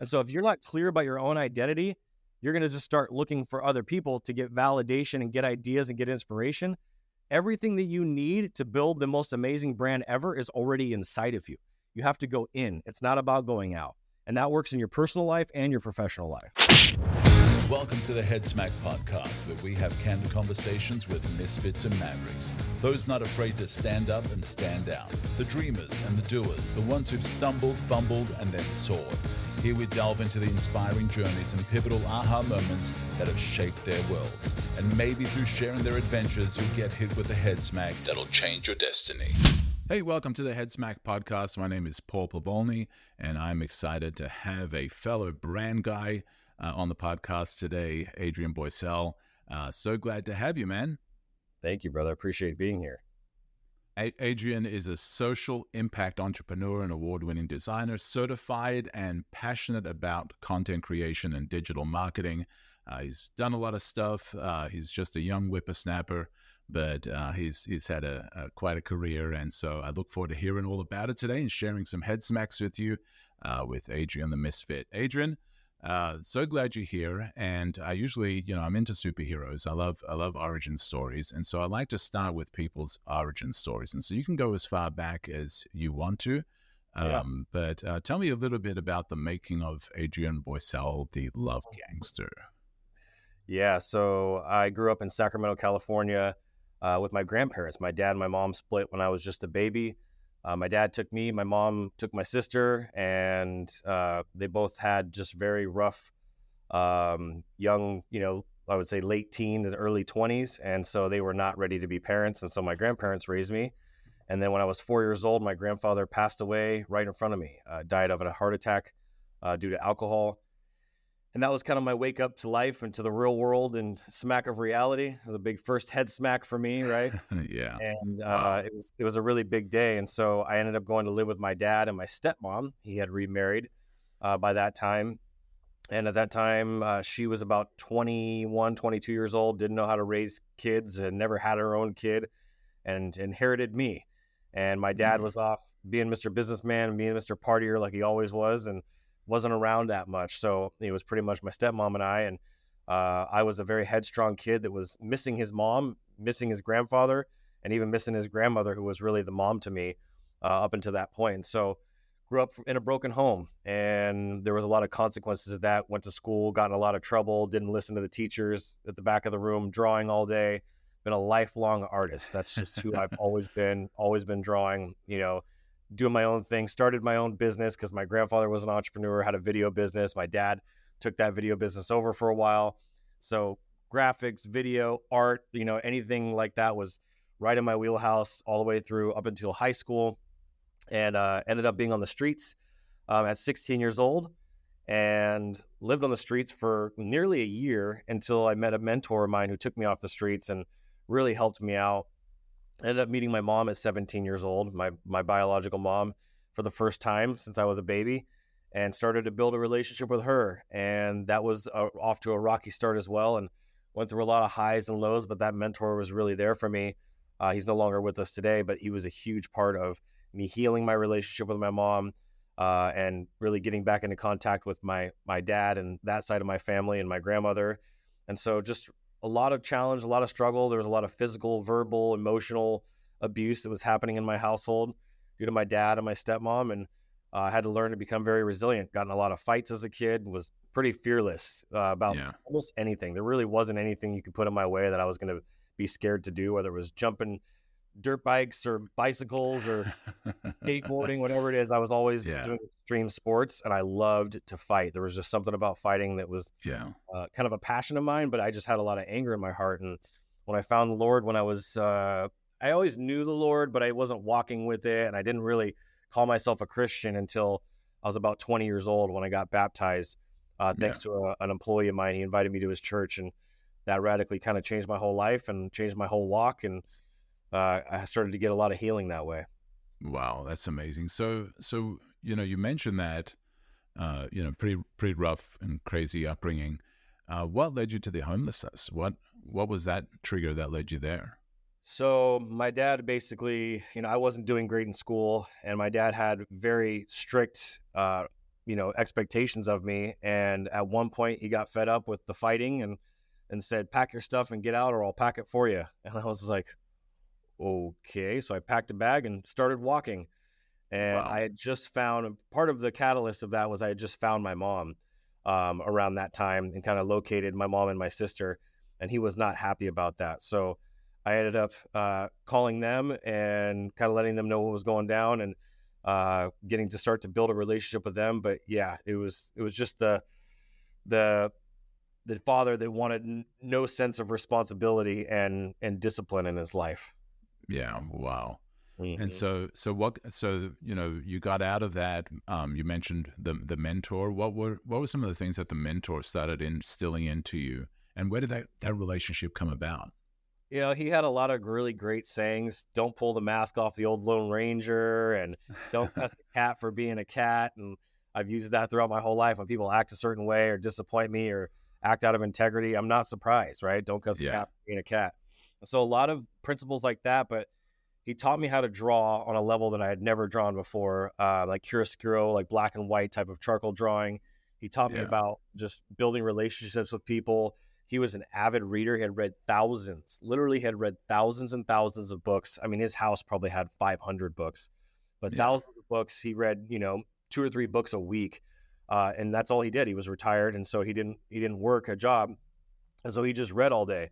And so if you're not clear about your own identity, you're going to just start looking for other people to get validation and get ideas and get inspiration. Everything that you need to build the most amazing brand ever is already inside of you. You have to go in. It's not about going out. And that works in your personal life and your professional life. Welcome to the Head Smack Podcast, where we have candid conversations with misfits and mavericks, those not afraid to stand up and stand out, the dreamers and the doers, the ones who've stumbled, fumbled, and then soared. Here we delve into the inspiring journeys and pivotal aha moments that have shaped their worlds. And maybe through sharing their adventures, you'll get hit with a head smack that'll change your destiny. Hey, welcome to the Head Smack Podcast. My name is Paul Pavolny, and I'm excited to have a fellow brand guy on the podcast today, Adrian Boysel. So glad to have you, man. Thank you, brother. I appreciate being here. Adrian is a social impact entrepreneur and award-winning designer, certified and passionate about content creation and digital marketing. He's done a lot of stuff. He's just a young whippersnapper, but he's had quite a career. And so I look forward to hearing all about it today and sharing some head smacks with you with Adrian the Misfit. Adrian, so glad you're here. And I usually, I'm into superheroes. I love origin stories. And so I like to start with people's origin stories. And so you can go as far back as you want to. But tell me a little bit about the making of Adrian Boysel, the Love Gangster. Yeah, so I grew up in Sacramento, California with my grandparents. My dad and my mom split when I was just a baby. My dad took me, my mom took my sister, and they both had just very rough, young, I would say late teens and early 20s. And so they were not ready to be parents. And so my grandparents raised me. And then when I was 4 years old, my grandfather passed away right in front of me, died of a heart attack due to alcohol. And that was kind of my wake up to life and to the real world and smack of reality. It was a big first head smack for me, right? Yeah. And it was a really big day. And so I ended up going to live with my dad and my stepmom. He had remarried by that time. And at that time, she was about 21, 22 years old, didn't know how to raise kids and never had her own kid and inherited me. And my dad was off being Mr. Businessman, being Mr. Partier like he always was, and wasn't around that much. So it was pretty much my stepmom and I. And I was a very headstrong kid that was missing his mom, missing his grandfather, and even missing his grandmother, who was really the mom to me up until that point. And so grew up in a broken home, and there was a lot of consequences of that. Went to school, got in a lot of trouble, didn't listen to the teachers at the back of the room, drawing all day. Been a lifelong artist. That's just who I've always been drawing, doing my own thing, started my own business because my grandfather was an entrepreneur, had a video business. My dad took that video business over for a while. So graphics, video, art, anything like that was right in my wheelhouse all the way through up until high school, and ended up being on the streets at 16 years old and lived on the streets for nearly a year until I met a mentor of mine who took me off the streets and really helped me out. I ended up meeting my mom at 17 years old, my biological mom, for the first time since I was a baby, and started to build a relationship with her. And that was off to a rocky start as well, and went through a lot of highs and lows, but that mentor was really there for me. He's no longer with us today, but he was a huge part of me healing my relationship with my mom and really getting back into contact with my dad and that side of my family and my grandmother. And so just a lot of challenge, a lot of struggle. There was a lot of physical, verbal, emotional abuse that was happening in my household due to my dad and my stepmom. And I had to learn to become very resilient. Got in a lot of fights as a kid, was pretty fearless about almost anything. There really wasn't anything you could put in my way that I was going to be scared to do, whether it was jumping dirt bikes or bicycles or skateboarding, whatever it is. I was always doing extreme sports, and I loved to fight. There was just something about fighting that was kind of a passion of mine, but I just had a lot of anger in my heart. And when I found the Lord, when I was, I always knew the Lord, but I wasn't walking with it. And I didn't really call myself a Christian until I was about 20 years old when I got baptized, thanks to an employee of mine. He invited me to his church, and that radically kind of changed my whole life and changed my whole walk. And I started to get a lot of healing that way. Wow, that's amazing. So you mentioned that, pretty rough and crazy upbringing. What led you to the homelessness? What was that trigger that led you there? So my dad basically, I wasn't doing great in school, and my dad had very strict expectations of me. And at one point he got fed up with the fighting and said, pack your stuff and get out, or I'll pack it for you. And I was like, okay. So I packed a bag and started walking. And Wow. I had just found, part of the catalyst of that was I had just found my mom around that time, and kind of located my mom and my sister, and he was not happy about that. So I ended up calling them and kind of letting them know what was going down, and getting to start to build a relationship with them. But yeah, it was just the father that wanted no sense of responsibility and discipline in his life. Yeah. Wow. And Mm-hmm. so you got out of that. You mentioned the mentor. What were some of the things that the mentor started instilling into you, and where did that relationship come about? He had a lot of really great sayings. Don't pull the mask off the old Lone Ranger, and don't cuss a cat for being a cat. And I've used that throughout my whole life. When people act a certain way or disappoint me or act out of integrity, I'm not surprised, right? Don't cuss a Yeah. cat for being a cat. So a lot of principles like that, but he taught me how to draw on a level that I had never drawn before, like chiaroscuro, like black and white type of charcoal drawing. He taught me Yeah. about just building relationships with people. He was an avid reader. He had read thousands, literally had read thousands and thousands of books. I mean, his house probably had 500 books, but Yeah. thousands of books. He read, 2 or 3 books a week. And that's all he did. He was retired. And so he didn't work a job. And so he just read all day.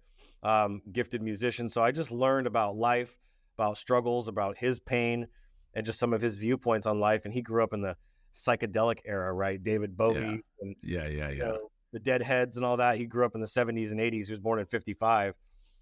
Gifted musician. So I just learned about life, about struggles, about his pain, and just some of his viewpoints on life. And he grew up in the psychedelic era, right? David Yeah. Bowie and Yeah. Yeah. Yeah. the Deadheads and all that. He grew up in the 70s and 80s. He was born in 55.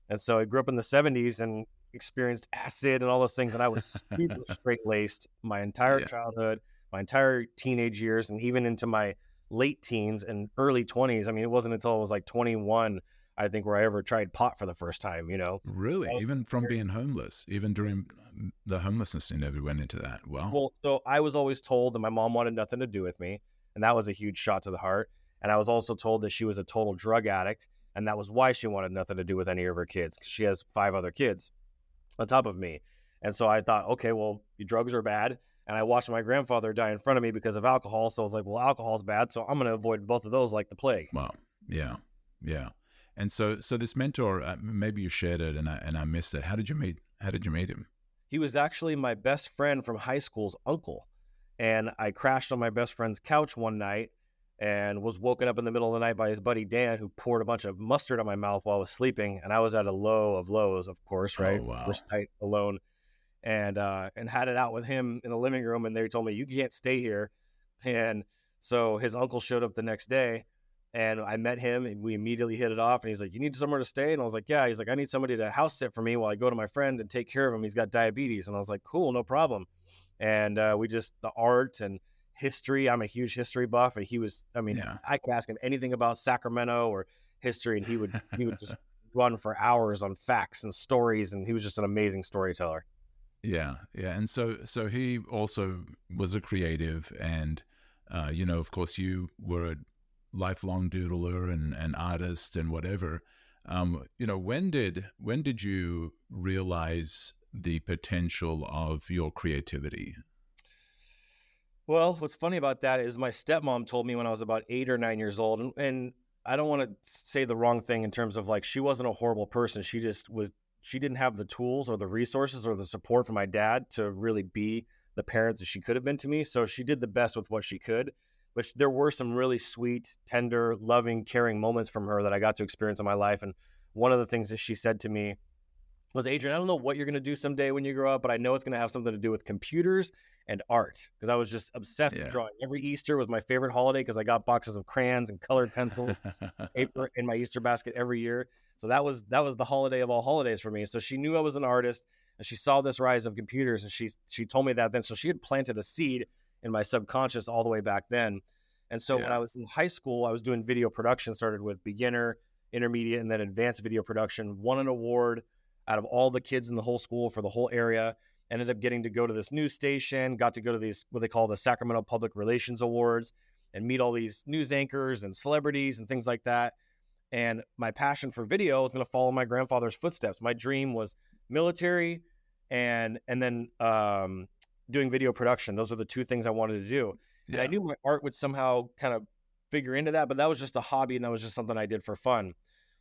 And so he grew up in the 70s and experienced acid and all those things. And I was super straight laced my entire Yeah. childhood, my entire teenage years, and even into my late teens and early 20s. I mean, it wasn't until I was like 21, I think, where I ever tried pot for the first time. Really? Even from being homeless, even during the homelessness, you never went into that. Wow. Well, so I was always told that my mom wanted nothing to do with me, and that was a huge shot to the heart. And I was also told that she was a total drug addict, and that was why she wanted nothing to do with any of her kids, because she has 5 other kids on top of me. And so I thought, okay, well, drugs are bad. And I watched my grandfather die in front of me because of alcohol. So I was like, well, alcohol's bad, so I'm going to avoid both of those like the plague. Wow. Yeah. Yeah. And so this mentor, maybe you shared it, and I missed it. How did you meet? How did you meet him? He was actually my best friend from high school's uncle. And I crashed on my best friend's couch one night and was woken up in the middle of the night by his buddy Dan, who poured a bunch of mustard on my mouth while I was sleeping. And I was at a low of lows, of course, Oh right? wow. First night alone. And had it out with him in the living room. And they told me, you can't stay here. And so his uncle showed up the next day, and I met him, and we immediately hit it off. And he's like, you need somewhere to stay? And I was like, yeah. He's like, I need somebody to house sit for me while I go to my friend and take care of him. He's got diabetes. And I was like, cool, no problem. And we just, the art and history, I'm a huge history buff. And he was, I mean, Yeah. I could ask him anything about Sacramento or history, and he would just run for hours on facts and stories. And he was just an amazing storyteller. Yeah. Yeah. And so he also was a creative, and of course, you were a lifelong doodler and artist and whatever. When did you realize the potential of your creativity? Well, what's funny about that is my stepmom told me when I was about 8 or 9 years old, and I don't want to say the wrong thing in terms of like, she wasn't a horrible person. She didn't have the tools or the resources or the support from my dad to really be the parent that she could have been to me. So she did the best with what she could. But there were some really sweet, tender, loving, caring moments from her that I got to experience in my life. And one of the things that she said to me was, Adrian, I don't know what you're going to do someday when you grow up, but I know it's going to have something to do with computers and art. Because I was just obsessed with Yeah. drawing. Every Easter was my favorite holiday because I got boxes of crayons and colored pencils in my Easter basket every year. So that was the holiday of all holidays for me. So she knew I was an artist, and she saw this rise of computers, and she told me that then. So she had planted a seed in my subconscious all the way back then. And so when I was in high school, I was doing video production, started with beginner, intermediate, and then advanced video production, won an award out of all the kids in the whole school for the whole area. Ended up getting to go to this news station, got to go to these, what they call the Sacramento Public Relations Awards, and meet all these news anchors and celebrities and things like that. And my passion for video was going to follow my grandfather's footsteps. My dream was military and then doing video production. Those are the two things I wanted to do. And I Yeah. knew my art would somehow kind of figure into that, but that was just a hobby and that was just something I did for fun.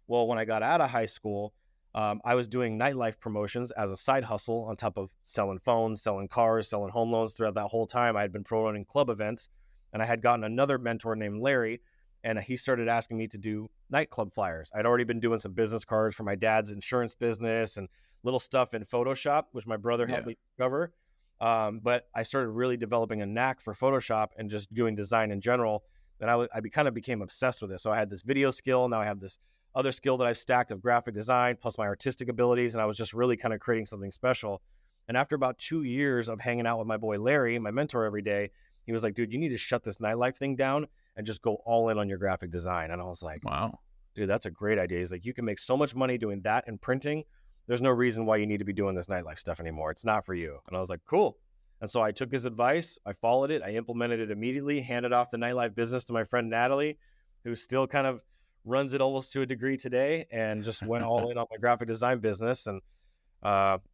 Well, when I got out of high school, I was doing nightlife promotions as a side hustle on top of selling phones, selling cars, selling home loans. Throughout that whole time, I had been promoting club events, and I had gotten another mentor named Larry, and he started asking me to do nightclub flyers. I'd already been doing some business cards for my dad's insurance business and little stuff in Photoshop, which my brother helped Yeah. me discover. But I started really developing a knack for Photoshop and just doing design in general. And I kind of became obsessed with it. So I had this video skill. Now I have this other skill that I've stacked of graphic design plus my artistic abilities. And I was just really kind of creating something special. And after about 2 years of hanging out with my boy Larry, my mentor every day, he was like, dude, you need to shut this nightlife thing down and just go all in on your graphic design. And I was like, Wow. dude, that's a great idea. He's like, you can make so much money doing that and printing. There's no reason why you need to be doing this nightlife stuff anymore. It's not for you. And I was like, cool. And so I took his advice. I followed it. I implemented it immediately, handed off the nightlife business to my friend Natalie, who still kind of runs it almost to a degree today, and just went all in on my graphic design business. And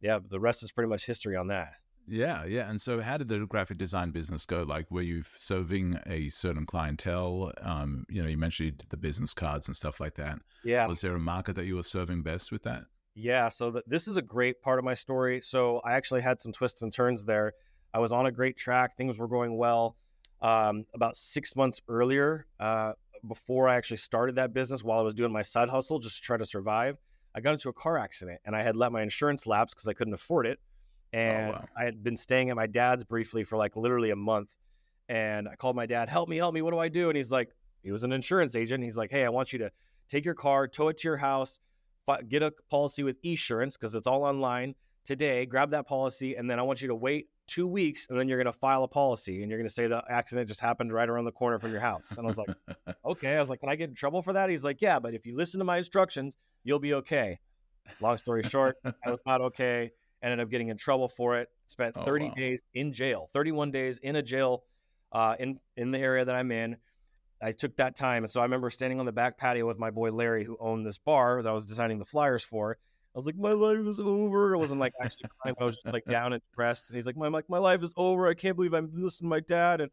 yeah, the rest is pretty much history on that. Yeah, yeah. And so how did the graphic design business go? Like, were you serving a certain clientele? You mentioned you did the business cards and stuff like that. Yeah. Was there a market that you were serving best with that? Yeah. So this is a great part of my story. So I actually had some twists and turns there. I was on a great track. Things were going well. About 6 months earlier, before I actually started that business, while I was doing my side hustle just to try to survive, I got into a car accident and I had let my insurance lapse because I couldn't afford it. Oh, And wow. I had been staying at my dad's briefly for like literally a month. And I called my dad, help me, what do I do? And he's like, he was an insurance agent. He's like, hey, I want you to take your car, tow it to your house, get a policy with Esurance because it's all online today. Grab that policy. And then I want you to wait 2 weeks and then you're going to file a policy and you're going to say the accident just happened right around the corner from your house. And I was like, okay. I was like, can I get in trouble for that? He's like, yeah, but if you listen to my instructions, you'll be okay. Long story short, I was not okay. Ended up getting in trouble for it. Spent Oh, 30 wow. days in jail, 31 days in a jail in the area that I'm in. I took that time. And so I remember standing on the back patio with my boy Larry, who owned this bar that I was designing the flyers for. I was like, my life is over. I wasn't like actually crying, but I was just like down and depressed. And he's like, my life is over. I can't believe I'm listening to my dad and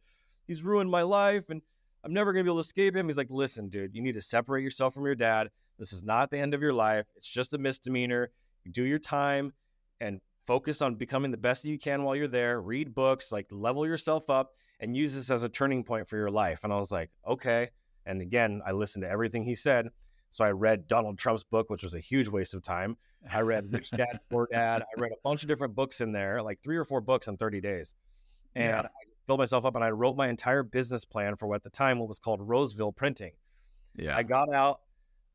he's ruined my life and I'm never going to be able to escape him. He's like, listen, dude, you need to separate yourself from your dad. This is not the end of your life. It's just a misdemeanor. You do your time and focus on becoming the best that you can while you're there. Read books, like level yourself up and use this as a turning point for your life. And I was like, okay. And again, I listened to everything he said. So I read Donald Trump's book, which was a huge waste of time. I read Rich Dad, Poor Dad. I read a bunch of different books in there, like 3 or 4 books in 30 days. And Yeah. I filled myself up and I wrote my entire business plan for what at the time what was called Roseville Printing. Yeah. I got out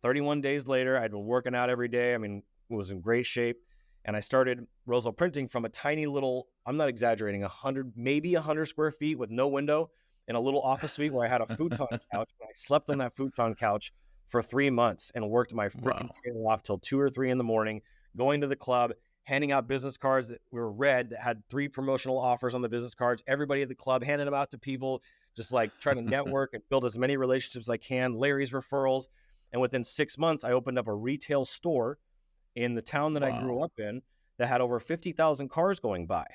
31 days later. I'd been working out every day. I mean, it was in great shape. And I started Roseville Printing from a tiny little, I'm not exaggerating, 100, maybe 100 square feet with no window in a little office suite where I had a futon couch. And I slept on that futon couch for 3 months and worked my freaking Wow. tail off till 2 or 3 in the morning, going to the club, handing out business cards that were red that had 3 promotional offers on the business cards. Everybody at the club, handing them out to people, just like trying to network and build as many relationships as I can, Larry's referrals. And within 6 months, I opened up a retail store in the town that I grew Wow. up in that had over 50,000 cars going by.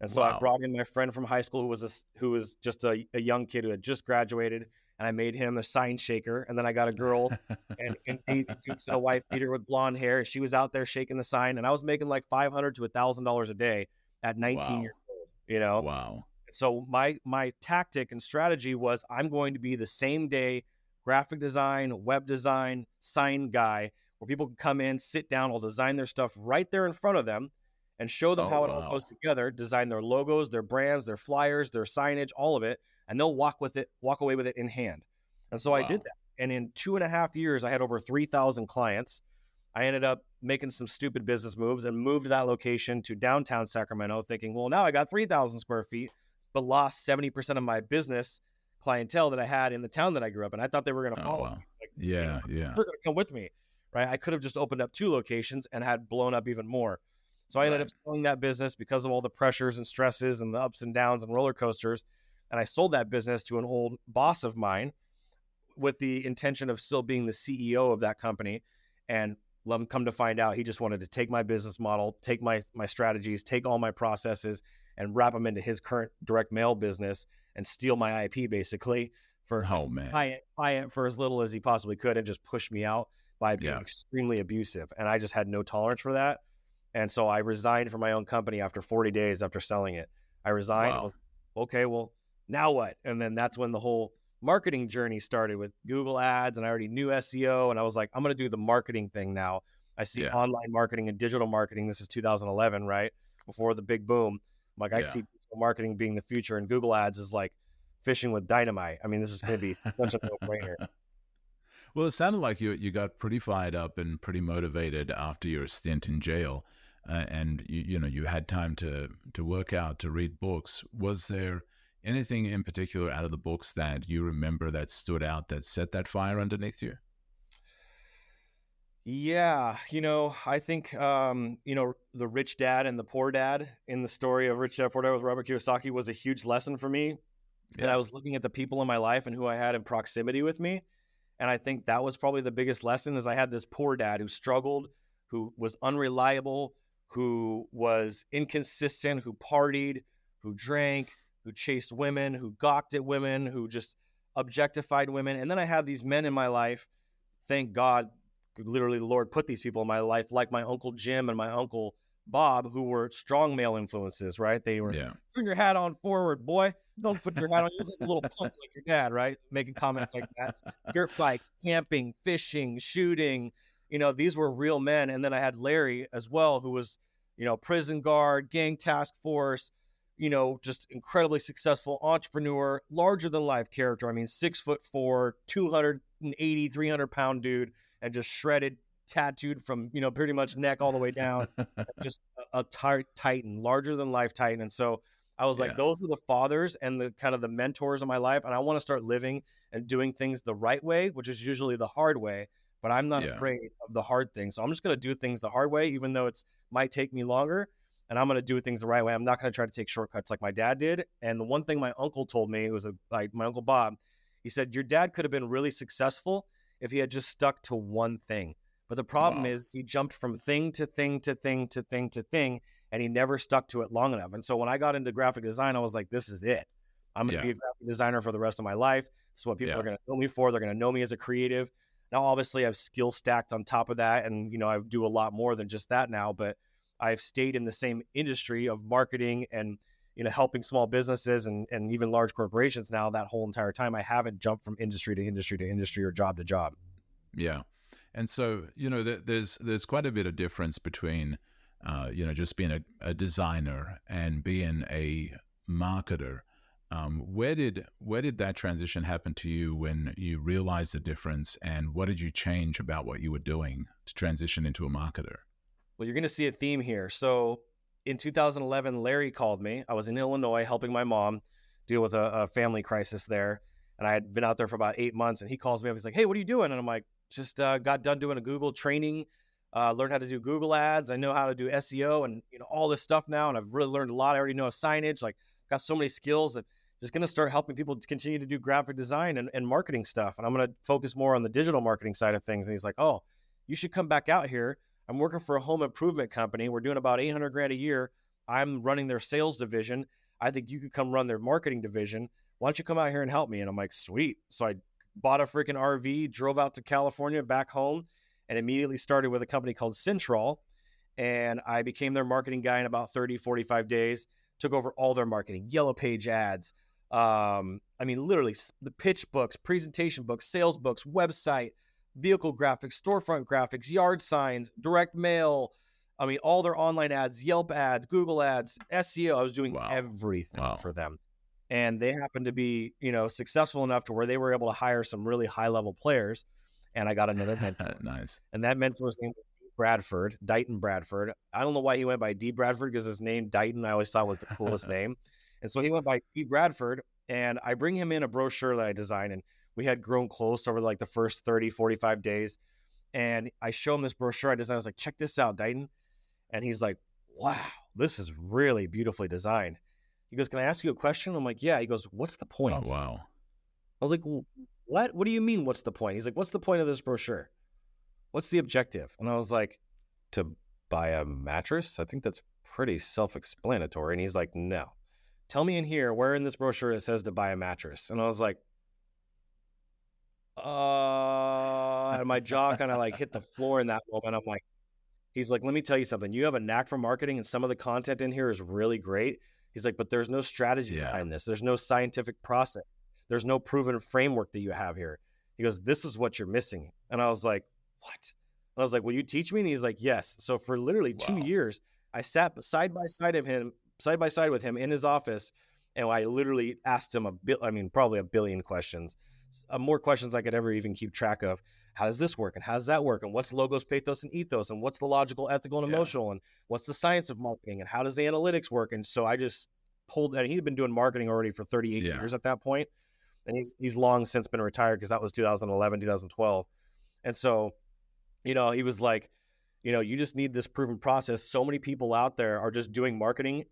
And so I Wow. brought in my friend from high school who was just a young kid who had just graduated, and I made him a sign shaker. And then I got a girl and Daisy Dukes in a wife beater with blonde hair. She was out there shaking the sign, and I was making like $500 to $1,000 a day at 19 Wow. years old, you know? Wow. So my tactic and strategy was I'm going to be the same day graphic design, web design, sign guy where people can come in, sit down, I'll design their stuff right there in front of them and show them Oh, how it all wow. goes together, design their logos, their brands, their flyers, their signage, all of it, and they'll walk away with it in hand. And so I did Wow. that. And in 2.5 years, I had over 3,000 clients. I ended up making some stupid business moves and moved that location to downtown Sacramento, thinking, well, now I got 3,000 square feet, but lost 70% of my business clientele that I had in the town that I grew up in. I thought they were going to Oh, follow wow. me. Like, Yeah. Yeah. they're going to come with me, right? I could have just opened up 2 locations and had blown up even more. So I ended up Right. selling that business because of all the pressures and stresses and the ups and downs and roller coasters. And I sold that business to an old boss of mine with the intention of still being the CEO of that company. And come to find out, he just wanted to take my business model, take my strategies, take all my processes, and wrap them into his current direct mail business and steal my IP basically for Oh man. buy it for as little as he possibly could, and just push me out by being Yeah. extremely abusive. And I just had no tolerance for that. And so I resigned from my own company after 40 days after selling it. I resigned and Wow. was, okay, well, now what? And then that's when the whole marketing journey started with Google ads, and I already knew SEO, and I was like, I'm going to do the marketing thing now. I see Yeah. online marketing and digital marketing. This is 2011, right? Before the big boom. I'm like, I Yeah. see digital marketing being the future, and Google ads is like fishing with dynamite. I mean, this is going to be such a no-brainer. Well, it sounded like you got pretty fired up and pretty motivated after your stint in jail, and you had time to work out, to read books. Was there anything in particular out of the books that you remember that stood out, that set that fire underneath you? Yeah, I think the rich dad and the poor dad in the story of Rich Dad Poor Dad with Robert Kiyosaki was a huge lesson for me. And I Yeah. was looking at the people in my life and who I had in proximity with me. And I think that was probably the biggest lesson is I had this poor dad who struggled, who was unreliable, who was inconsistent, who partied, who drank, who chased women, who gawked at women, who just objectified women. And then I had these men in my life. Thank God, literally the Lord put these people in my life, like my Uncle Jim and my Uncle Bob, who were strong male influences, right? They were, Yeah. turn your hat on forward, boy. Don't put your hat on. You look like a little punk like your dad, right? Making comments like that. Dirt bikes, camping, fishing, shooting. These were real men. And then I had Larry as well, who was, prison guard, gang task force, just incredibly successful entrepreneur, larger than life character. I mean, 6'4", 280, 300-pound dude, and just shredded, tattooed from, pretty much neck all the way down. Just a titan, larger than life titan. And so I was like, Yeah. those are the fathers and the kind of the mentors of my life. And I want to start living and doing things the right way, which is usually the hard way. But I'm not Yeah. afraid of the hard things. So I'm just going to do things the hard way, even though it's might take me longer. And I'm going to do things the right way. I'm not going to try to take shortcuts like my dad did. And the one thing my uncle told me, it was like my Uncle Bob, he said, your dad could have been really successful if he had just stuck to one thing. But the problem Wow. is he jumped from thing to thing to thing to thing to thing, and he never stuck to it long enough. And so when I got into graphic design, I was like, this is it. I'm going to Yeah. be a graphic designer for the rest of my life. This is what people Yeah. are going to know me for. They're going to know me as a creative. Now, obviously, I have skill stacked on top of that. And, I do a lot more than just that now. But I've stayed in the same industry of marketing and, helping small businesses and even large corporations now that whole entire time. I haven't jumped from industry to industry to industry or job to job. Yeah. And so, there's quite a bit of difference between, just being a designer and being a marketer. Where did that transition happen to you when you realized the difference, and what did you change about what you were doing to transition into a marketer? Well, you're going to see a theme here. So in 2011, Larry called me. I was in Illinois helping my mom deal with a family crisis there. And I had been out there for about 8 months. And he calls me up. He's like, hey, what are you doing? And I'm like, just got done doing a Google training, learned how to do Google ads. I know how to do SEO and all this stuff now. And I've really learned a lot. I already know signage, like got so many skills that just going to start helping people to continue to do graphic design and marketing stuff. And I'm going to focus more on the digital marketing side of things. And he's like, oh, you should come back out here. I'm working for a home improvement company. We're doing about 800 grand a year. I'm running their sales division. I think you could come run their marketing division. Why don't you come out here and help me? And I'm like, sweet. So I bought a freaking RV, drove out to California, back home, and immediately started with a company called Central. And I became their marketing guy in about 30, 45 days, took over all their marketing, yellow page ads. Literally the pitch books, presentation books, sales books, website, vehicle graphics, storefront graphics, yard signs, direct mail. All their online ads, Yelp ads, Google ads, SEO. I was doing Wow. everything Wow. for them. And they happened to be, successful enough to where they were able to hire some really high level players. And I got another mentor. Nice. And that mentor's name was Dighton Bradford. I don't know why he went by D Bradford, because his name Dighton I always thought was the coolest name. And so he went by D Bradford, and I bring him in a brochure that I designed, and we had grown close over like the first 30, 45 days. And I show him this brochure I designed. I was like, check this out, Dighton. And he's like, wow, this is really beautifully designed. He goes, can I ask you a question? I'm like, yeah. He goes, what's the point? Oh, wow. I was like, well, what? What do you mean, what's the point? He's like, what's the point of this brochure? what's the objective? And I was like, to buy a mattress? I think that's pretty self-explanatory. And he's like, no, tell me in here, where in this brochure it says to buy a mattress. And I was like, and my jaw kind of like hit the floor in that moment. I'm like, he's like, let me tell you something. You have a knack for marketing and some of the content in here is really great. He's like, but there's no strategy behind this. There's no scientific process. There's no proven framework that you have here. He goes, this is what you're missing. And I was like, what? And I was like, will you teach me? And he's like, yes. So for literally 2 years, I sat side by side with him in his office. And I literally asked him probably a billion questions, more questions I could ever even keep track of. How does this work? And how does that work? And what's logos, pathos, and ethos? And what's the logical, ethical, and emotional? And what's the science of marketing? And how does the analytics work? And so I just pulled, and he'd been doing marketing already for 38 years at that point. And he's long since been retired because that was 2011, 2012. And so, he was like, you just need this proven process. So many people out there are just doing marketing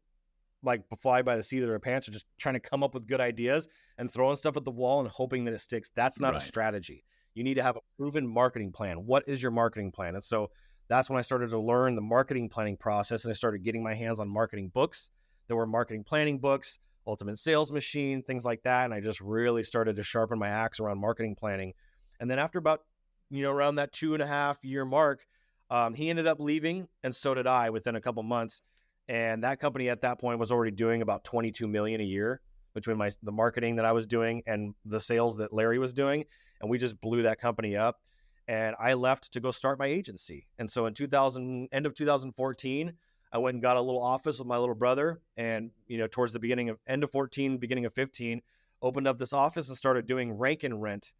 like fly by the seat of their pants, or just trying to come up with good ideas and throwing stuff at the wall and hoping that it sticks. That's not a strategy. You need to have a proven marketing plan. What is your marketing plan? And so that's when I started to learn the marketing planning process, and I started getting my hands on marketing books. There were marketing planning books, Ultimate Sales Machine, things like that. And I just really started to sharpen my axe around marketing planning. And then after about, around that 2.5-year mark, he ended up leaving, and so did I within a couple months. And that company at that point was already doing about $22 million a year between the marketing that I was doing and the sales that Larry was doing. And we just blew that company up. And I left to go start my agency. And so in end of 2014, I went and got a little office with my little brother. And, towards the end of 14, beginning of 15, opened up this office and started doing rank and rent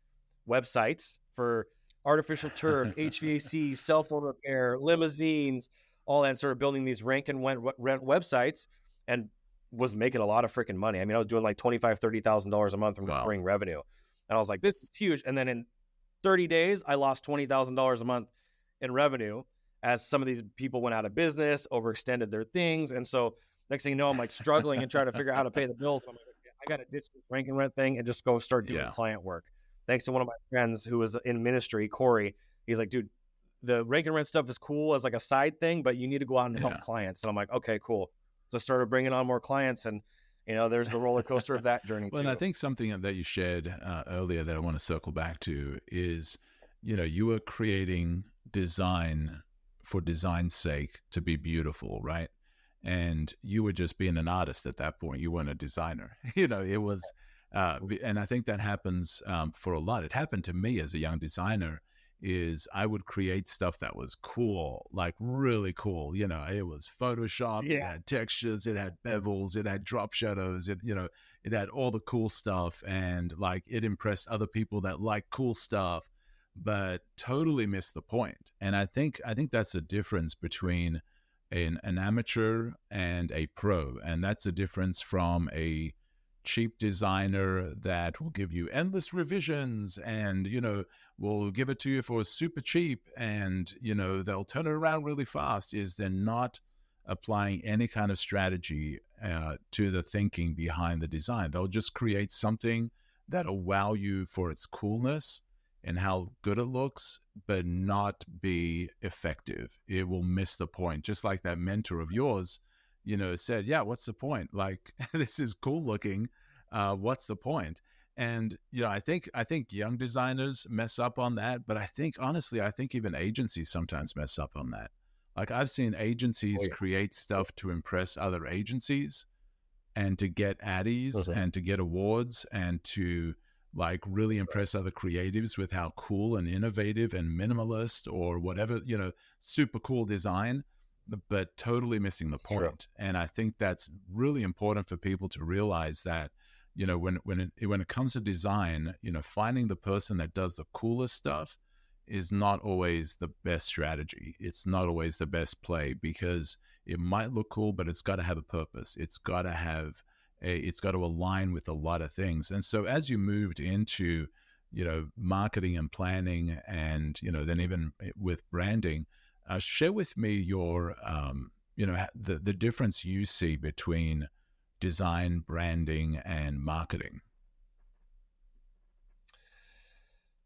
websites for artificial turf, HVAC, cell phone repair, limousines, all that, and started building these rank and rent websites, and was making a lot of freaking money. I mean, I was doing like $25,000, $30,000 a month from recurring revenue. And I was like, this is huge. And then in 30 days, I lost $20,000 a month in revenue as some of these people went out of business, overextended their things. And so next thing you know, I'm like struggling and trying to figure out how to pay the bills. I'm like, I got to ditch this rank and rent thing and just go start doing client work. Thanks to one of my friends who was in ministry, Corey. He's like, dude, the rank and rent stuff is cool as like a side thing, but you need to go out and help clients. And I'm like, okay, cool. So I started bringing on more clients, and there's the roller coaster of that journey too. And I think something that you shared earlier that I want to circle back to is, you were creating design for design's sake to be beautiful, right? And you were just being an artist at that point. You weren't a designer. It was, and I think that happens for a lot. It happened to me as a young designer. Is I would create stuff that was cool, like really cool. It was Photoshop, it had textures, it had bevels, it had drop shadows, it had all the cool stuff, and like it impressed other people that like cool stuff, but totally missed the point. And I think that's the difference between an amateur and a pro, and that's a difference from a cheap designer that will give you endless revisions and, will give it to you for super cheap, and, they'll turn it around really fast, is they're not applying any kind of strategy to the thinking behind the design. They'll just create something that'll wow you for its coolness and how good it looks, but not be effective. It will miss the point. Just like that mentor of yours, said, yeah, what's the point? Like, this is cool looking. What's the point? And, I think young designers mess up on that. But I think even agencies sometimes mess up on that. Like, I've seen agencies create stuff to impress other agencies and to get addies and to get awards and to like really impress other creatives with how cool and innovative and minimalist or whatever, super cool design, but totally missing the point. True. And I think that's really important for people to realize that, when it comes to design, finding the person that does the coolest stuff is not always the best strategy. It's not always the best play, because it might look cool, but it's got to have a purpose. It's got to align with a lot of things. And so as you moved into, marketing and planning and, then even with branding, share with me your, the difference you see between design, branding, and marketing.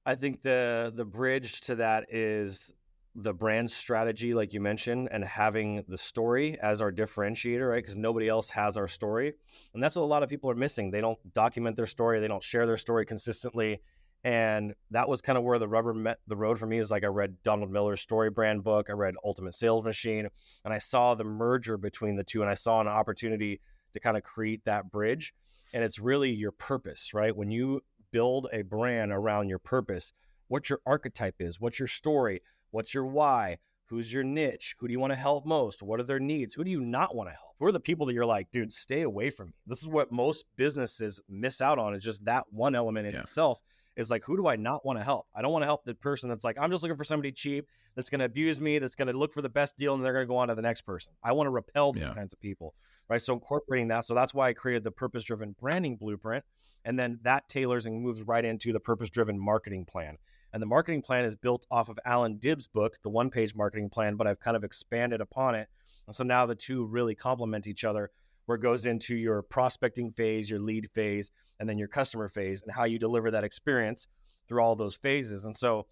I think the bridge to that is the brand strategy, like you mentioned, and having the story as our differentiator, right? Because nobody else has our story. And that's what a lot of people are missing. They don't document their story, they don't share their story consistently. And that was kind of where the rubber met the road for me. Is like I read Donald Miller's story brand book, I read Ultimate Sales Machine, and I saw the merger between the two, and I saw an opportunity to kind of create that bridge. And it's really your purpose, right? When you build a brand around your purpose, what your archetype is, what's your story, what's your why, who's your niche, who do you want to help most, what are their needs, who do you not want to help, who are the people that you're like, dude, stay away from me. This is what most businesses miss out on, is just that one element in itself, is like, who do I not want to help? I don't want to help the person that's like, I'm just looking for somebody cheap that's going to abuse me, that's going to look for the best deal, and they're going to go on to the next person. I want to repel those kinds of people, right? So incorporating that. So that's why I created the purpose-driven branding blueprint. And then that tailors and moves right into the purpose-driven marketing plan. And the marketing plan is built off of Alan Dibb's book, the one-page marketing plan, but I've kind of expanded upon it. And so now the two really complement each other, where it goes into your prospecting phase, your lead phase, and then your customer phase, and how you deliver that experience through all those phases. And so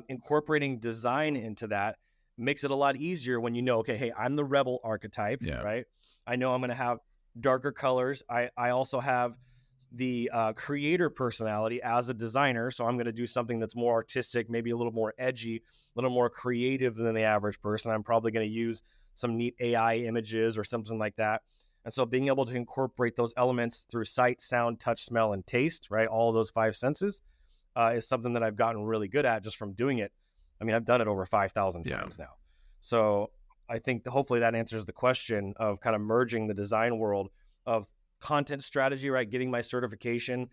incorporating design into that makes it a lot easier when you know, okay, hey, I'm the rebel archetype, right? I know I'm going to have darker colors. I also have the creator personality as a designer. So I'm going to do something that's more artistic, maybe a little more edgy, a little more creative than the average person. I'm probably going to use some neat AI images or something like that. And so being able to incorporate those elements through sight, sound, touch, smell, and taste, right? All of those five senses is something that I've gotten really good at just from doing it. I mean, I've done it over 5,000 times now. So I think hopefully that answers the question of kind of merging the design world of content strategy, right? Getting my certification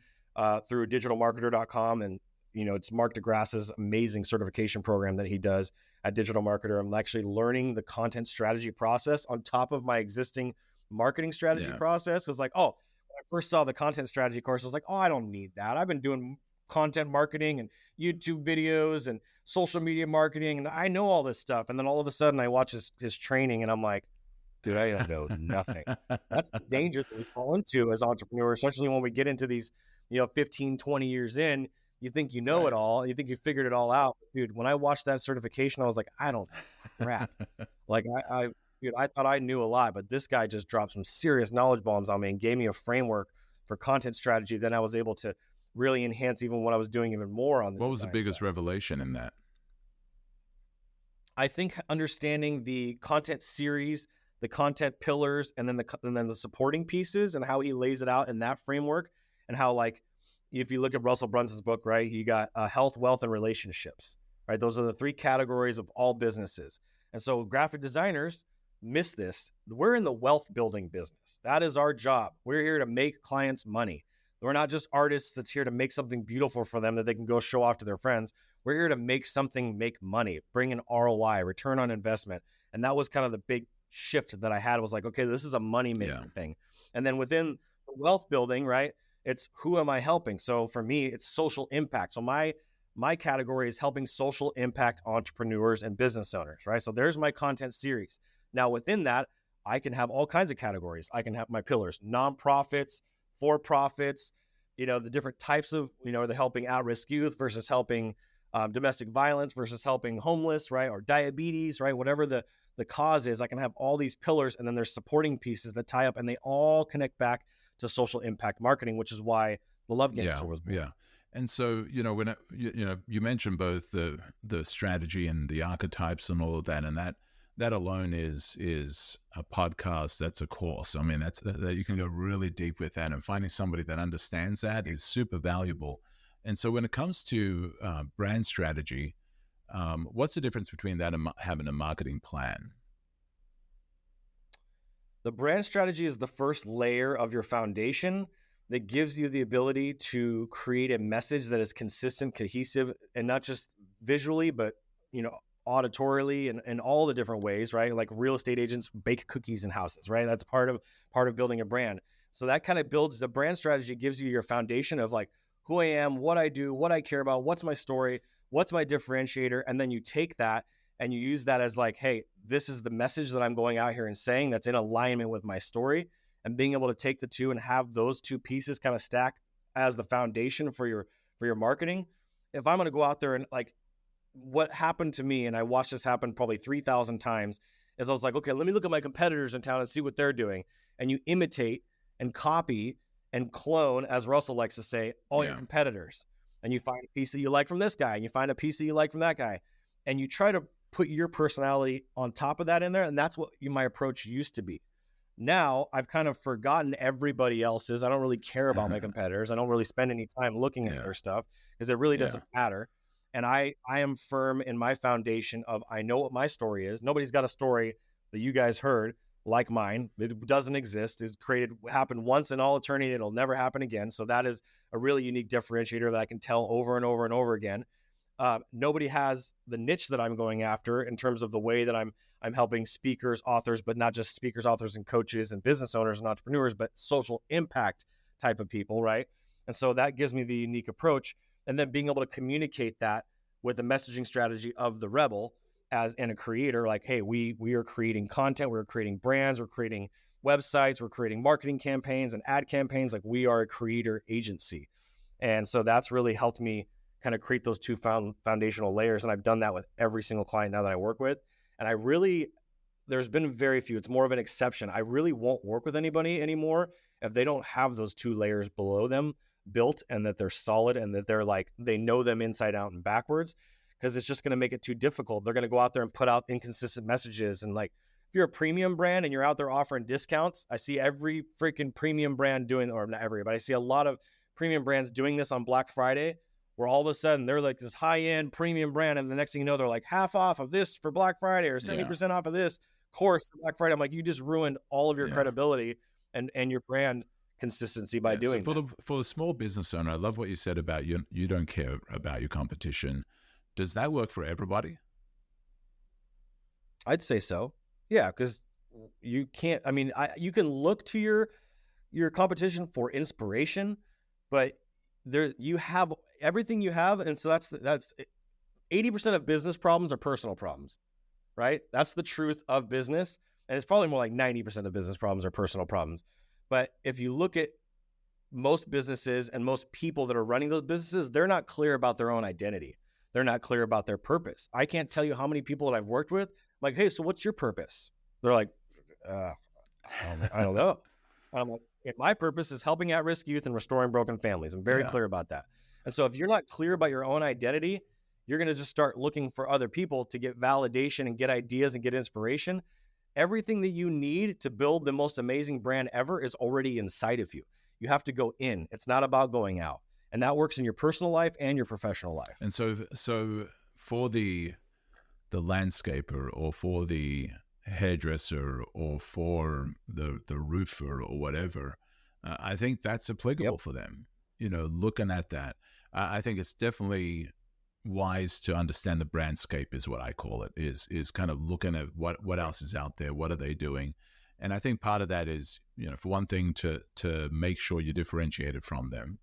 through digitalmarketer.com. And, you know, it's Mark DeGrasse's amazing certification program that he does at Digital Marketer. I'm actually learning the content strategy process on top of my existing marketing strategy process. It's like, oh, when I first saw the content strategy course, I was like, oh, I don't need that. I've been doing content marketing and YouTube videos and social media marketing, and I know all this stuff. And then all of a sudden I watch his training and I'm like, dude, I know nothing. That's the danger that we fall into as entrepreneurs, especially when we get into these, 15, 20 years in. You think you know it all. You think you figured it all out. Dude, when I watched that certification, I was like, I don't know crap. Like I thought I knew a lot, but this guy just dropped some serious knowledge bombs on me and gave me a framework for content strategy. Then I was able to really enhance even what I was doing even more on the What was the biggest revelation in that? I think understanding the content series, the content pillars, and then the supporting pieces, and how he lays it out in that framework, and how, like, if you look at Russell Brunson's book, right, you got health, wealth, and relationships, right? Those are the three categories of all businesses. And so graphic designers miss this. We're in the wealth building business. That is our job. We're here to make clients money. We're not just artists that's here to make something beautiful for them that they can go show off to their friends. We're here to make something make money, bring an ROI, return on investment. And that was kind of the big shift that I had, was like, okay, this is a money making thing. And then within wealth building, right, it's who am I helping? So for me, it's social impact. So my category is helping social impact entrepreneurs and business owners, right? So there's my content series. Now within that, I can have all kinds of categories. I can have my pillars: nonprofits, for-profits, the different types of, the helping at-risk youth versus helping domestic violence versus helping homeless, right? Or diabetes, right? Whatever the cause is, I can have all these pillars, and then there's supporting pieces that tie up, and they all connect back to social impact marketing, which is why the Love Gangster was born. Yeah. And so, when you mentioned both the strategy and the archetypes and all of that, and that alone is a podcast. That's a course. I mean, that you can go really deep with that, and finding somebody that understands that is super valuable. And so when it comes to brand strategy, what's the difference between that and having a marketing plan? The brand strategy is the first layer of your foundation that gives you the ability to create a message that is consistent, cohesive, and not just visually, but, auditorily and in all the different ways, right? Like real estate agents bake cookies in houses, right? That's part of building a brand. So that kind of builds the brand strategy, gives you your foundation of like who I am, what I do, what I care about, what's my story, what's my differentiator. And then you take that and you use that as like, hey, this is the message that I'm going out here and saying that's in alignment with my story. And being able to take the two and have those two pieces kind of stack as the foundation for your marketing. If I'm going to go out there and like what happened to me, and I watched this happen probably 3,000 times, is I was like, okay, let me look at my competitors in town and see what they're doing. And you imitate and copy and clone, as Russell likes to say, all your competitors. And you find a piece that you like from this guy, and you find a piece that you like from that guy. And you try to put your personality on top of that in there. And that's what my approach used to be. Now I've kind of forgotten everybody else's. I don't really care about my competitors. I don't really spend any time looking at their stuff because it really doesn't matter. And I am firm in my foundation of, I know what my story is. Nobody's got a story that you guys heard like mine. It doesn't exist. It's happened once in all eternity. It'll never happen again. So that is a really unique differentiator that I can tell over and over and over again. Nobody has the niche that I'm going after in terms of the way that I'm helping speakers, authors, but not just speakers, authors, and coaches and business owners and entrepreneurs, but social impact type of people, right? And so that gives me the unique approach. And then being able to communicate that with the messaging strategy of the Rebel as in a creator, like, hey, we are creating content, we're creating brands, we're creating websites, we're creating marketing campaigns and ad campaigns. Like, we are a creator agency. And so that's really helped me kind of create those two foundational layers. And I've done that with every single client now that I work with. And there's been very few, it's more of an exception. I really won't work with anybody anymore if they don't have those two layers below them built, and that they're solid, and that they're like, they know them inside out and backwards, because it's just going to make it too difficult. They're going to go out there and put out inconsistent messages. And like, if you're a premium brand and you're out there offering discounts, I see every freaking premium brand doing, or not every, but I see a lot of premium brands doing this on Black Friday, where all of a sudden they're like this high-end premium brand, and the next thing you know, they're like half off of this for Black Friday, or 70% off of this course for Black Friday. I'm like, you just ruined all of your credibility and your brand consistency by doing so that. For the small business owner, I love what you said about you don't care about your competition. Does that work for everybody? I'd say so. Yeah, because you can't, I mean, you can look to your competition for inspiration, but you have everything you have. And so that's 80% of business problems are personal problems, right? That's the truth of business. And it's probably more like 90% of business problems are personal problems. But if you look at most businesses and most people that are running those businesses, they're not clear about their own identity. They're not clear about their purpose. I can't tell you how many people that I've worked with, like, hey, so what's your purpose? They're like, I don't know. And I'm like, my purpose is helping at-risk youth and restoring broken families. I'm very clear about that. And so if you're not clear about your own identity, you're going to just start looking for other people to get validation and get ideas and get inspiration. Everything that you need to build the most amazing brand ever is already inside of you. You have to go in. It's not about going out. And that works in your personal life and your professional life. And so for the landscaper, or for the hairdresser, or for the roofer, or whatever, I think that's applicable for them. Looking at that, I think it's definitely wise to understand the brandscape, is what I call it, is kind of looking at what else is out there, what are they doing. And I think part of that is, for one thing, to make sure you're differentiated from them,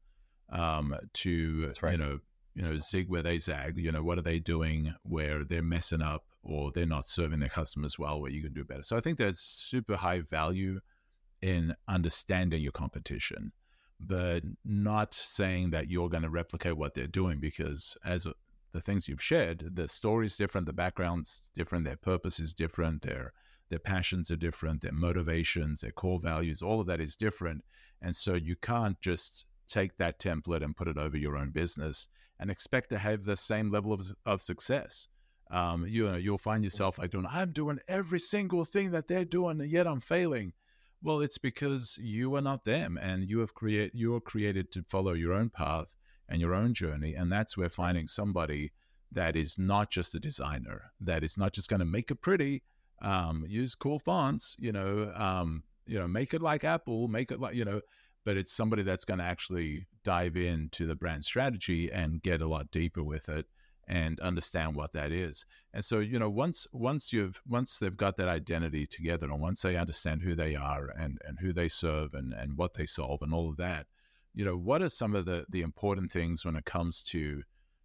to zig where they zag. What are they doing where they're messing up, or they're not serving their customers well, where you can do better. So I think there's super high value in understanding your competition, but not saying that you're going to replicate what they're doing, because the things you've shared, the story's different, the background's different, their purpose is different, their passions are different, their motivations, their core values, all of that is different. And so you can't just take that template and put it over your own business and expect to have the same level of success. You'll find yourself like I'm doing every single thing that they're doing, and yet I'm failing. Well, it's because you are not them, and you are created to follow your own path and your own journey. And that's where finding somebody that is not just a designer, that is not just going to make it pretty, use cool fonts, make it like Apple, make it like, but it's somebody that's going to actually dive into the brand strategy and get a lot deeper with it and understand what that is. And so, once they've got that identity together, and once they understand who they are and who they serve and what they solve and all of that, what are some of the important things when it comes to,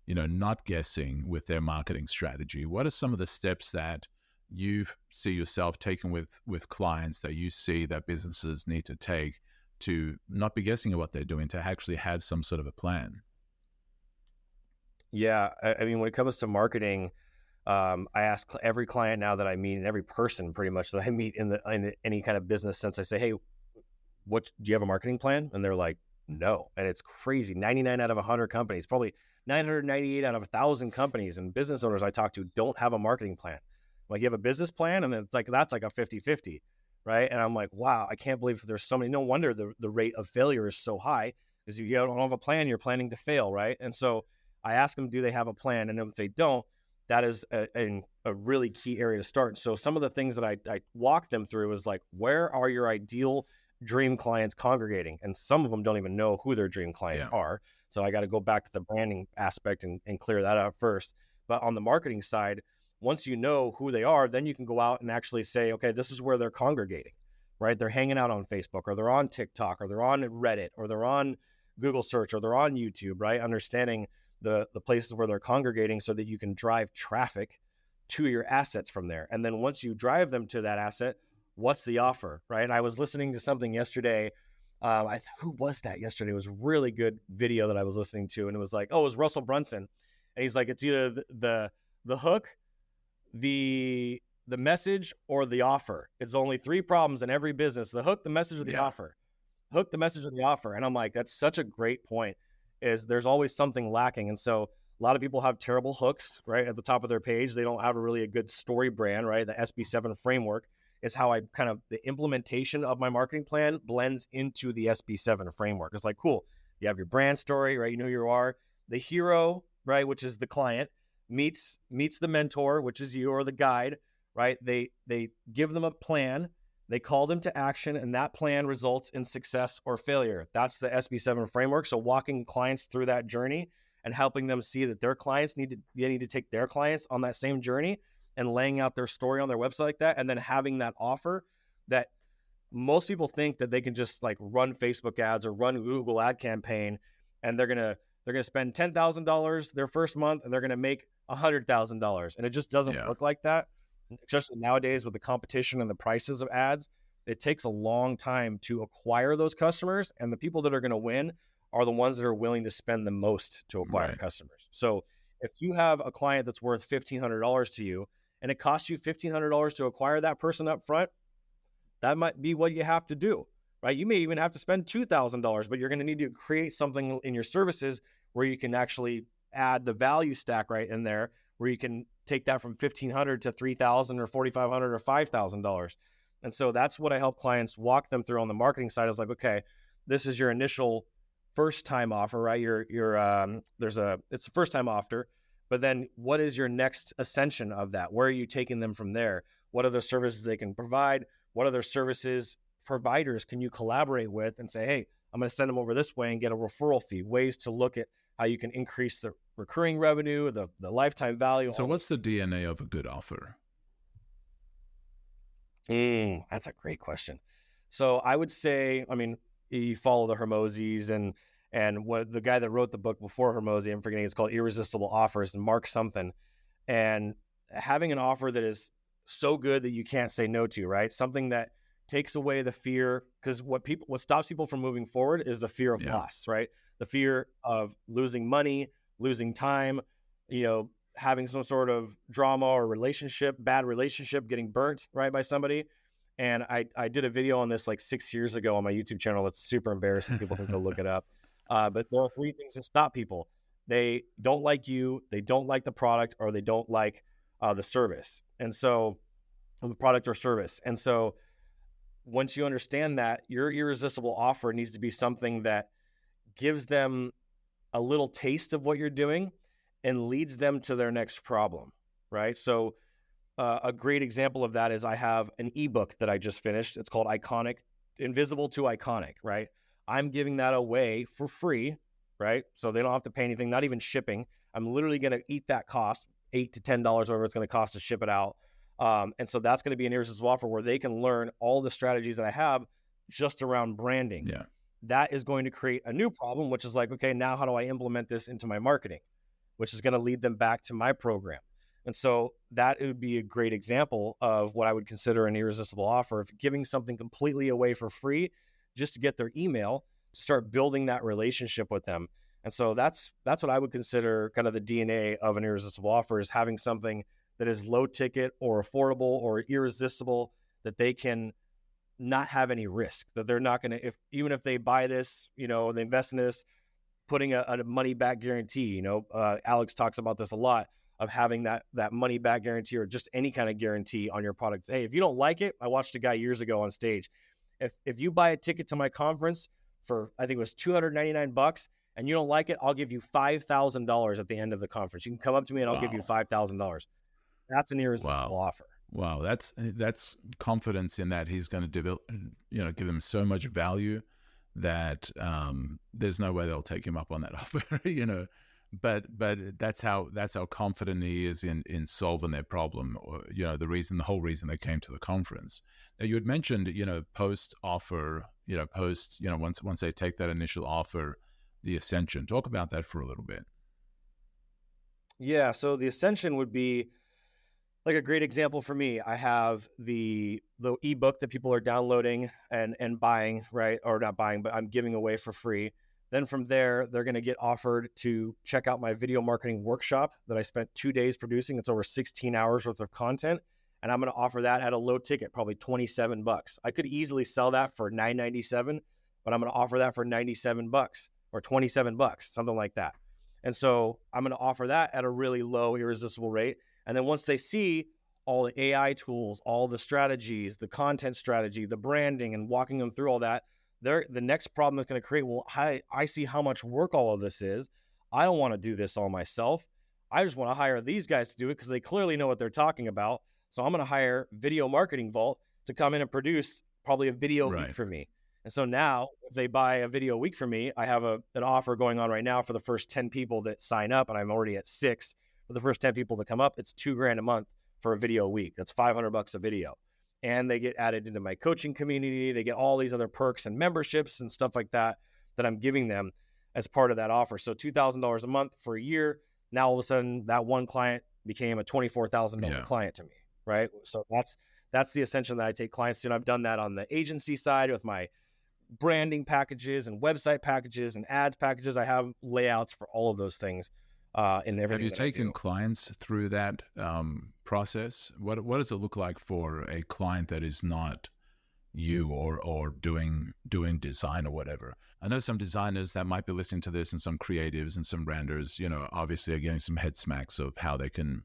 not guessing with their marketing strategy? What are some of the steps that you see yourself taking with clients, that you see that businesses need to take to not be guessing at what they're doing, to actually have some sort of a plan? Yeah, I mean, when it comes to marketing, I ask every client now that I meet, and every person pretty much that I meet in any kind of business sense, I say, hey, what do you have a marketing plan? And they're like, no. And it's crazy. 99 out of 100 companies, probably 998 out of 1,000 companies and business owners I talk to don't have a marketing plan. Like, you have a business plan, and it's like, that's like a 50-50, right? And I'm like, wow, I can't believe there's so many. No wonder the rate of failure is so high, because you don't have a plan, you're planning to fail, right? And so I ask them, do they have a plan? And if they don't, that is a really key area to start. So some of the things that I walk them through is like, where are your ideal dream clients congregating? And some of them don't even know who their dream clients are. So I got to go back to the branding aspect and clear that out first. But on the marketing side, once you know who they are, then you can go out and actually say, okay, this is where they're congregating, right? They're hanging out on Facebook, or they're on TikTok, or they're on Reddit, or they're on Google search, or they're on YouTube, right? Understanding the places where they're congregating so that you can drive traffic to your assets from there. And then once you drive them to that asset, what's the offer, right? And I was listening to something yesterday. Who was that yesterday? It was a really good video that I was listening to, and it was like, oh, it was Russell Brunson, and he's like, it's either the hook, the message, or the offer. It's only three problems in every business: the hook, the message, or the offer. Hook, the message, or the offer. And I'm like, that's such a great point. Is there's always something lacking, and so a lot of people have terrible hooks, right, at the top of their page. They don't have a good story brand, right? The SB7 framework is how I kind of, the implementation of my marketing plan blends into the SB7 framework. It's like, cool, you have your brand story, right? You know who you are. The hero, right, which is the client, meets the mentor, which is you, or the guide, right? They give them a plan, they call them to action, and that plan results in success or failure. That's the SB7 framework. So walking clients through that journey and helping them see that their clients need to take their clients on that same journey, and laying out their story on their website like that, and then having that offer that most people think that they can just like run Facebook ads or run Google ad campaign, and they're gonna spend $10,000 their first month, and they're gonna make $100,000, and it just doesn't work like that. Especially nowadays with the competition and the prices of ads, it takes a long time to acquire those customers, and the people that are going to win are the ones that are willing to spend the most to acquire customers. So if you have a client that's worth $1,500 to you, and it costs you $1,500 to acquire that person up front, that might be what you have to do, right? You may even have to spend $2,000, but you're going to need to create something in your services where you can actually add the value stack right in there, where you can take that from $1,500 to $3,000 or $4,500 or $5,000. And so that's what I help clients walk them through on the marketing side. Is like, okay, this is your initial first time offer, right? It's a first time offer, but then what is your next ascension of that? Where are you taking them from there? What other services they can provide? What other services providers can you collaborate with and say, hey, I'm going to send them over this way and get a referral fee? Ways to look at how you can increase the recurring revenue, the lifetime value. So what's the DNA of a good offer? That's a great question. So I would say, I mean, you follow the Hermoses and what the guy that wrote the book before Hermosi, I'm forgetting, it's called Irresistible Offers, and Mark something. And having an offer that is so good that you can't say no to, right? Something that takes away the fear, because what stops people from moving forward is the fear of loss, right? The fear of losing money, losing time, having some sort of drama or bad relationship, getting burnt, right, by somebody. And I did a video on this like 6 years ago on my YouTube channel. It's super embarrassing. People can go look it up. But there are three things that stop people. They don't like you, they don't like the product, or they don't like the service. And so the product or service. And so once you understand that, your irresistible offer needs to be something that gives them a little taste of what you're doing and leads them to their next problem, right? So a great example of that is I have an ebook that I just finished. It's called Iconic, Invisible to Iconic, right? I'm giving that away for free, right? So they don't have to pay anything, not even shipping. I'm literally going to eat that cost, $8 to $10, whatever it's going to cost to ship it out. And so that's going to be an irresistible offer where they can learn all the strategies that I have just around branding. Yeah. That is going to create a new problem, which is like, okay, now how do I implement this into my marketing, which is going to lead them back to my program. And so that would be a great example of what I would consider an irresistible offer, of giving something completely away for free just to get their email, start building that relationship with them. And so that's what I would consider kind of the DNA of an irresistible offer, is having something that is low ticket or affordable or irresistible, that they can not have any risk, that they're not going to, if even if they buy this, they invest in this, putting a money back guarantee. Alex talks about this a lot, of having that money back guarantee, or just any kind of guarantee on your product. Hey, if you don't like it, I watched a guy years ago on stage. If you buy a ticket to my conference for, I think it was $299, and you don't like it, I'll give you $5,000 at the end of the conference. You can come up to me and I'll give you $5,000. That's an irresistible offer. Wow, that's confidence in that he's going to develop, give them so much value that there's no way they'll take him up on that offer, But that's how confident he is in solving their problem, or the whole reason they came to the conference. Now, you had mentioned post offer, once they take that initial offer, the ascension. Talk about that for a little bit. Yeah, so the ascension would be like a great example for me. I have the ebook that people are downloading and buying, right? Or not buying, but I'm giving away for free. Then from there, they're going to get offered to check out my video marketing workshop that I spent 2 days producing. It's over 16 hours worth of content. And I'm going to offer that at a low ticket, probably $27. I could easily sell that for $9.97, but I'm going to offer that for $97 or $27, something like that. And so I'm going to offer that at a really low, irresistible rate. And then once they see all the AI tools, all the strategies, the content strategy, the branding, and walking them through all that, the next problem is going to create, well, I see how much work all of this is. I don't want to do this all myself. I just want to hire these guys to do it because they clearly know what they're talking about. So I'm going to hire Video Marketing Vault to come in and produce probably a video week for me. And so now if they buy a video week from me, I have an offer going on right now for the first 10 people that sign up, and I'm already at 6. For the first 10 people that come up, it's $2,000 a month for a video week. That's $500 a video. And they get added into my coaching community. They get all these other perks and memberships and stuff like that I'm giving them as part of that offer. So $2,000 a month for a year. Now all of a sudden that one client became a $24,000 client to me, right? So that's the ascension that I take clients to. And I've done that on the agency side with my branding packages and website packages and ads packages. I have layouts for all of those things. In everything. Have you taken clients through that process? What does it look like for a client that is not you or doing design or whatever? I know some designers that might be listening to this, and some creatives and some branders, obviously are getting some head smacks of how they can,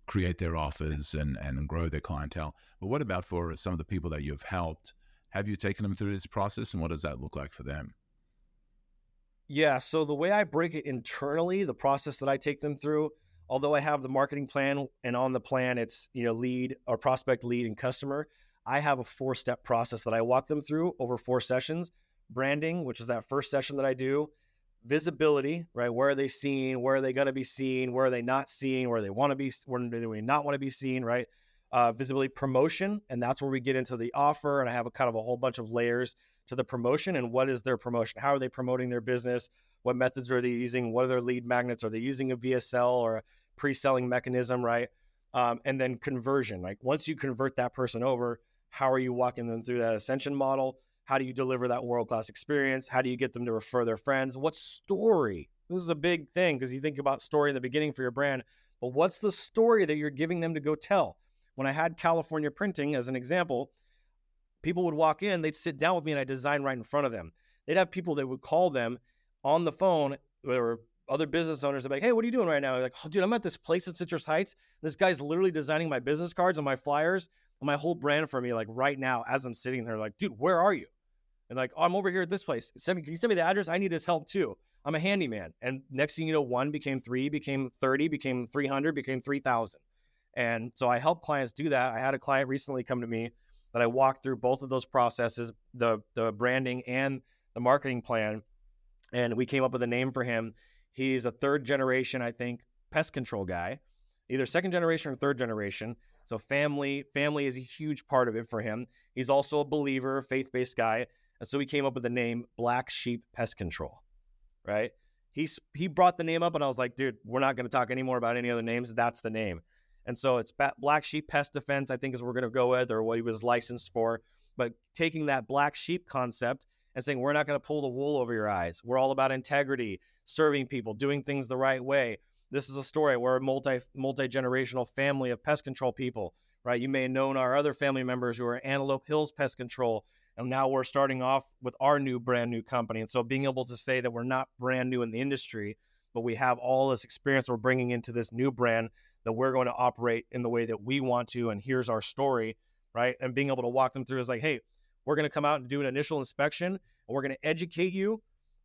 create their offers and grow their clientele. But what about for some of the people that you've helped? Have you taken them through this process, and what does that look like for them? Yeah, so the way I break it internally, the process that I take them through, although I have the marketing plan, and on the plan it's, lead or prospect, lead, and customer, I have a 4-step process that I walk them through over 4 sessions. Branding, which is that first session that I do. Visibility, right? Where are they seen? Where are they going to be seen? Where are they not seen? Where they want to be? Where do they not want to be seen, right? Visibility. Promotion, and that's where we get into the offer, and I have a kind of a whole bunch of layers to the promotion. And what is their promotion? How are they promoting their business? What methods are they using? What are their lead magnets? Are they using a VSL or a pre-selling mechanism, right? And then conversion, like once you convert that person over, how are you walking them through that ascension model? How do you deliver that world-class experience? How do you get them to refer their friends? What story? This is a big thing because you think about story in the beginning for your brand, but what's the story that you're giving them to go tell? When I had California Printing as an example, people would walk in, they'd sit down with me, and I design right in front of them. They'd have people that would call them on the phone. There were other business owners that would be like, hey, what are you doing right now? Like, oh, dude, I'm at this place in Citrus Heights. This guy's literally designing my business cards and my flyers and my whole brand for me, like right now as I'm sitting there, like, dude, where are you? And like, oh, I'm over here at this place. Can you send me the address? I need his help too. I'm a handyman. And next thing you know, 1 became 3, became 30, became 300, became 3,000. And so I help clients do that. I had a client recently come to me that I walked through both of those processes, the branding and the marketing plan. And we came up with a name for him. He's a 3rd generation, I think, pest control guy, either 2nd generation or 3rd generation. So family is a huge part of it for him. He's also a believer, faith-based guy. And so we came up with the name Black Sheep Pest Control, right? He brought the name up, and I was like, dude, we're not going to talk anymore about any other names. That's the name. And so it's Black Sheep Pest Defense, I think is what we're going to go with, or what he was licensed for. But taking that black sheep concept and saying, we're not going to pull the wool over your eyes. We're all about integrity, serving people, doing things the right way. This is a story. We're a multi-generational family of pest control people, right? You may have known our other family members who are Antelope Hills Pest Control, and now we're starting off with our brand new company. And so being able to say that we're not brand new in the industry, but we have all this experience we're bringing into this new brand that we're going to operate in the way that we want to, and here's our story, right? And being able to walk them through is like, hey, we're going to come out and do an initial inspection, and we're going to educate you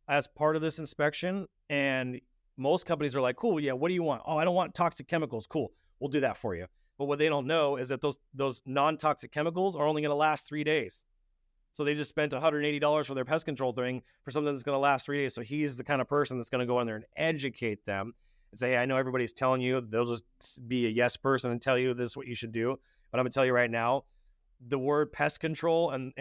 as part of this inspection. And most companies are like, cool, yeah, what do you want? Oh, I don't want toxic chemicals. Cool, we'll do that for you. But what they don't know is that those non-toxic chemicals are only going to last 3 days. So they just spent $180 for their pest control thing for something that's going to last 3 days. So he's the kind of person that's going to go in there and educate them and say, hey, I know everybody's telling you. They'll just be a yes person and tell you this is what you should do. But I'm going to tell you right now, the word pest control and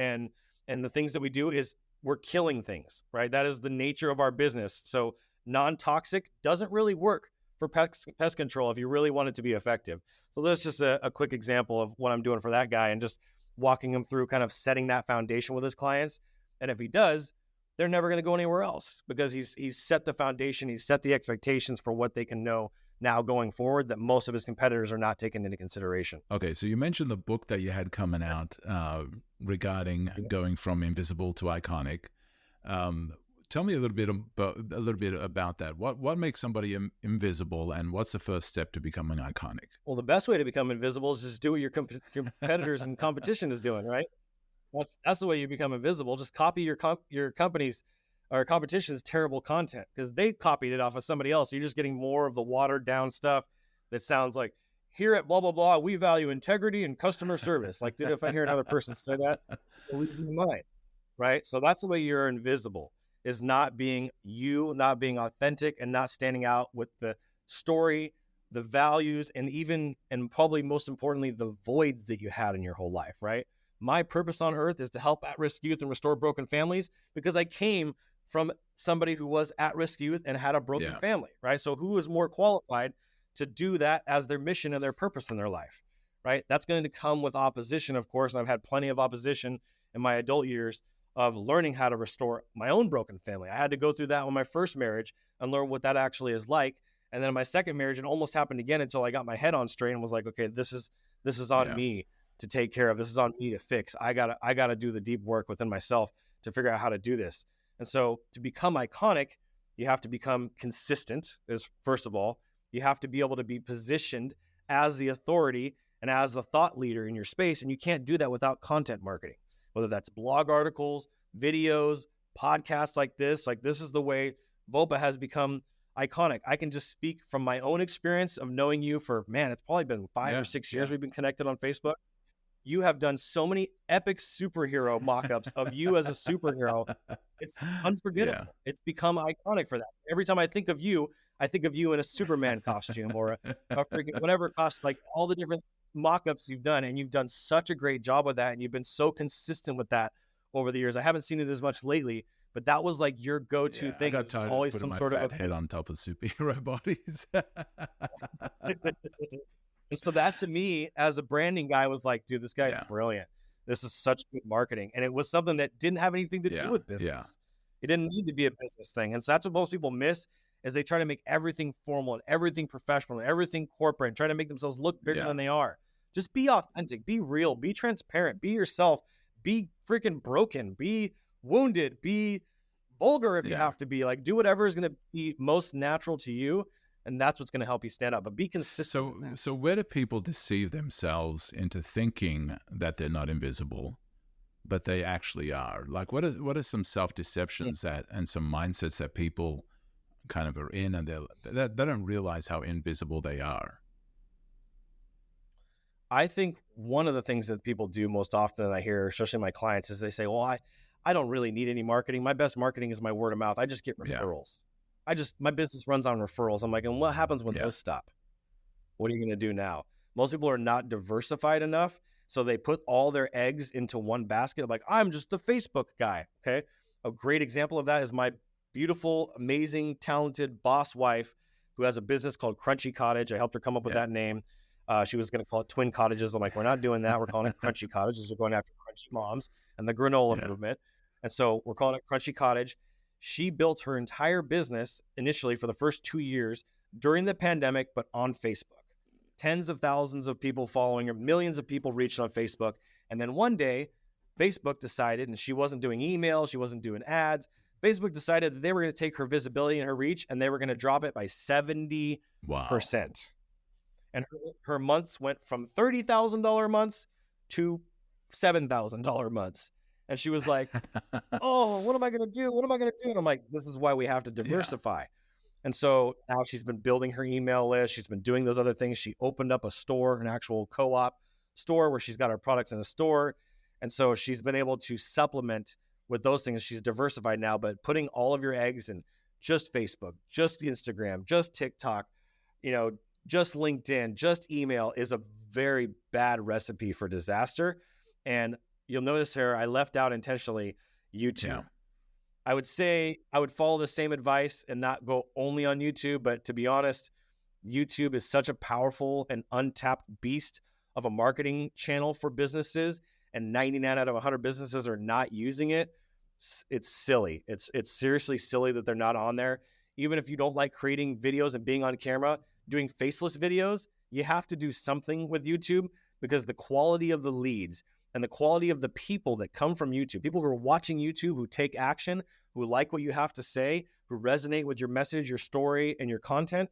the things that we do is we're killing things, right? That is the nature of our business. So non-toxic doesn't really work for pest control if you really want it to be effective. So that's just a quick example of what I'm doing for that guy, and just walking him through kind of setting that foundation with his clients. And if he does, they're never going to go anywhere else, because he's set the foundation, he's set the expectations for what they can know now going forward that most of his competitors are not taking into consideration. Okay, so you mentioned the book that you had coming out regarding going from invisible to iconic. Tell me a little bit about that. What makes somebody invisible, and what's the first step to becoming iconic? Well, the best way to become invisible is just do what your competitors and competition is doing, right? That's the way you become invisible. Just copy your company's or competition's terrible content, because they copied it off of somebody else. So you're just getting more of the watered down stuff that sounds like, here at blah, blah, blah, we value integrity and customer service. Like, dude, if I hear another person say that, it leaves my mind, right? So that's the way you're invisible, is not being you, not being authentic, and not standing out with the story, the values, and probably most importantly, the voids that you had in your whole life, right? My purpose on earth is to help at-risk youth and restore broken families, because I came from somebody who was at-risk youth and had a broken family, right? So who is more qualified to do that as their mission and their purpose in their life, right? That's going to come with opposition, of course. And I've had plenty of opposition in my adult years of learning how to restore my own broken family. I had to go through that with my first marriage and learn what that actually is like. And then in my second marriage, it almost happened again until I got my head on straight and was like, okay, this is on me to take care of. This is on me to fix. I gotta do the deep work within myself to figure out how to do this. And so to become iconic, you have to become consistent, is first of all. You have to be able to be positioned as the authority and as the thought leader in your space. And you can't do that without content marketing, whether that's blog articles, videos, podcasts like this. Like, this is the way Volpa has become iconic. I can just speak from my own experience of knowing you for, man, it's probably been 5 or 6 years we've been connected on Facebook. You have done so many epic superhero mock-ups of you as a superhero. It's unforgettable. Yeah. It's become iconic for that. Every time I think of you in a Superman costume or a freaking whatever costume, like all the different mock-ups you've done. And you've done such a great job with that. And you've been so consistent with that over the years. I haven't seen it as much lately, but that was like your go-to thing. I got tired always of putting some sort of head on top of superhero bodies. And so that, to me, as a branding guy, was like, dude, this guy's brilliant. This is such good marketing. And it was something that didn't have anything to do with business. Yeah. It didn't need to be a business thing. And so that's what most people miss, is they try to make everything formal and everything professional and everything corporate and try to make themselves look bigger than they are. Just be authentic, be real, be transparent, be yourself, be freaking broken, be wounded, be vulgar if you have to be. Like, do whatever is going to be most natural to you. And that's what's going to help you stand out, but be consistent. So where do people deceive themselves into thinking that they're not invisible, but they actually are? Like, what are some self-deceptions and some mindsets that people kind of are in, and they don't realize how invisible they are? I think one of the things that people do most often that I hear, especially my clients, is they say, well, I don't really need any marketing. My best marketing is my word of mouth. I just get referrals. My business runs on referrals. I'm like, and what happens when those stop? What are you going to do now? Most people are not diversified enough. So they put all their eggs into one basket. Like, I'm just the Facebook guy. Okay. A great example of that is my beautiful, amazing, talented boss wife who has a business called Crunchy Cottage. I helped her come up with that name. She was going to call it Twin Cottages. I'm like, we're not doing that. We're calling it Crunchy Cottages. We're going after crunchy moms and the granola movement. And so we're calling it Crunchy Cottage. She built her entire business initially for the first 2 years during the pandemic, but on Facebook. Tens of thousands of people following her, millions of people reached on Facebook. And then one day, Facebook decided, and she wasn't doing email, she wasn't doing ads. Facebook decided that they were going to take her visibility and her reach, and they were going to drop it by 70%. Wow. And her months went from $30,000 months to $7,000 months. And she was like, oh, what am I going to do? What am I going to do? And I'm like, this is why we have to diversify. Yeah. And so now she's been building her email list. She's been doing those other things. She opened up a store, an actual co-op store where she's got her products in a store. And so she's been able to supplement with those things. She's diversified now, but putting all of your eggs in just Facebook, just Instagram, just TikTok, just LinkedIn, just email is a very bad recipe for disaster. And you'll notice here, I left out intentionally YouTube. Yeah. I would say I would follow the same advice and not go only on YouTube. But to be honest, YouTube is such a powerful and untapped beast of a marketing channel for businesses. And 99 out of 100 businesses are not using it. It's silly. It's seriously silly that they're not on there. Even if you don't like creating videos and being on camera, doing faceless videos, you have to do something with YouTube because the quality of the leads and the quality of the people that come from YouTube, people who are watching YouTube, who take action, who like what you have to say, who resonate with your message, your story, and your content,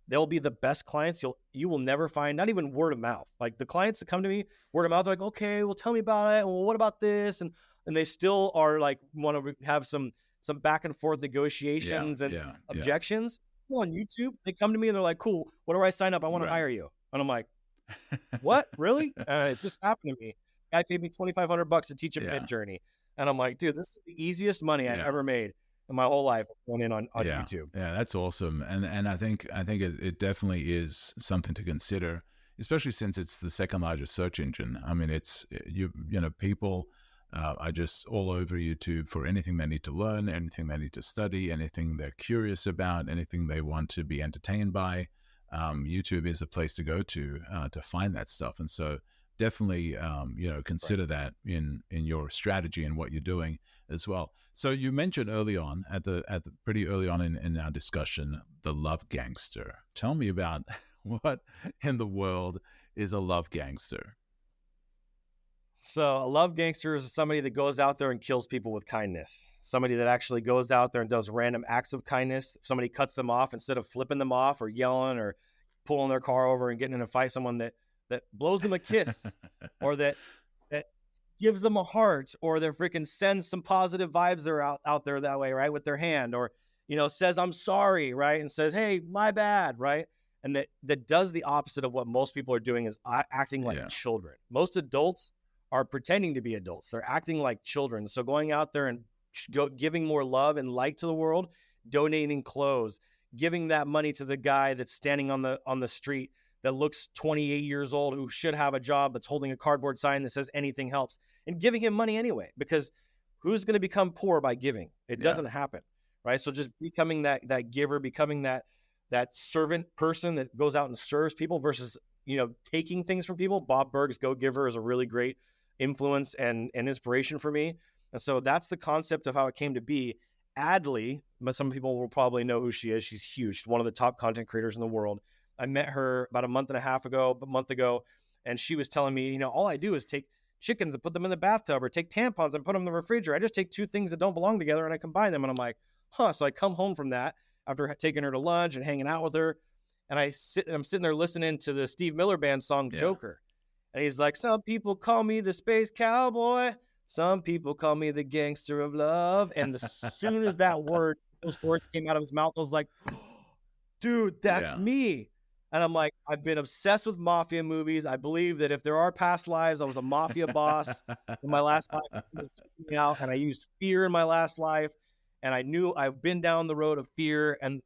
they'll be the best clients. You will never find, not even word of mouth. Like the clients that come to me, word of mouth, they're like, okay, well, tell me about it. Well, what about this? And they still are like, want to have some back and forth negotiations and objections. Well, on YouTube, they come to me and they're like, cool, what do I sign up? I want to hire you. And I'm like, what? Really? It just happened to me. Guy paid me $2,500 to teach a Mid Journey. And I'm like, dude, this is the easiest money I've ever made in my whole life going in on YouTube. Yeah, that's awesome. And I think it definitely is something to consider, especially since it's the second largest search engine. I mean, it's, people are just all over YouTube for anything they need to learn, anything they need to study, anything they're curious about, anything they want to be entertained by. YouTube is a place to go to find that stuff. And so definitely, consider that in your strategy and what you're doing as well. So you mentioned early on, pretty early on in our discussion, the love gangster. Tell me about what in the world is a love gangster? So a love gangster is somebody that goes out there and kills people with kindness. Somebody that actually goes out there and does random acts of kindness. If somebody cuts them off, instead of flipping them off or yelling or pulling their car over and getting in a fight, someone that blows them a kiss or that gives them a heart, or that freaking sends some positive vibes that are out there that way, right, with their hand, or, says, I'm sorry, right, and says, hey, my bad, right, and that does the opposite of what most people are doing, is acting like children. Most adults are pretending to be adults. They're acting like children. So going out there and giving more love and light to the world, donating clothes, giving that money to the guy that's standing on the street that looks 28 years old, who should have a job, that's holding a cardboard sign that says anything helps, and giving him money anyway, because who's going to become poor by giving? It doesn't happen, right? So just becoming that giver, becoming that servant person that goes out and serves people versus, taking things from people. Bob Burg's Go Giver is a really great influence and inspiration for me. And so that's the concept of how it came to be. Adley, some people will probably know who she is. She's huge. She's one of the top content creators in the world. I met her about a month ago, and she was telling me, all I do is take chickens and put them in the bathtub, or take tampons and put them in the refrigerator. I just take two things that don't belong together and I combine them. And I'm like, huh. So I come home from that after taking her to lunch and hanging out with her. And I'm sitting there listening to the Steve Miller Band song, Joker. And he's like, some people call me the space cowboy. Some people call me the gangster of love. And as soon as those words came out of his mouth, I was like, dude, that's me. And I'm like, I've been obsessed with mafia movies. I believe that if there are past lives, I was a mafia boss in my last life. And I used fear in my last life. And I knew I've been down the road of fear and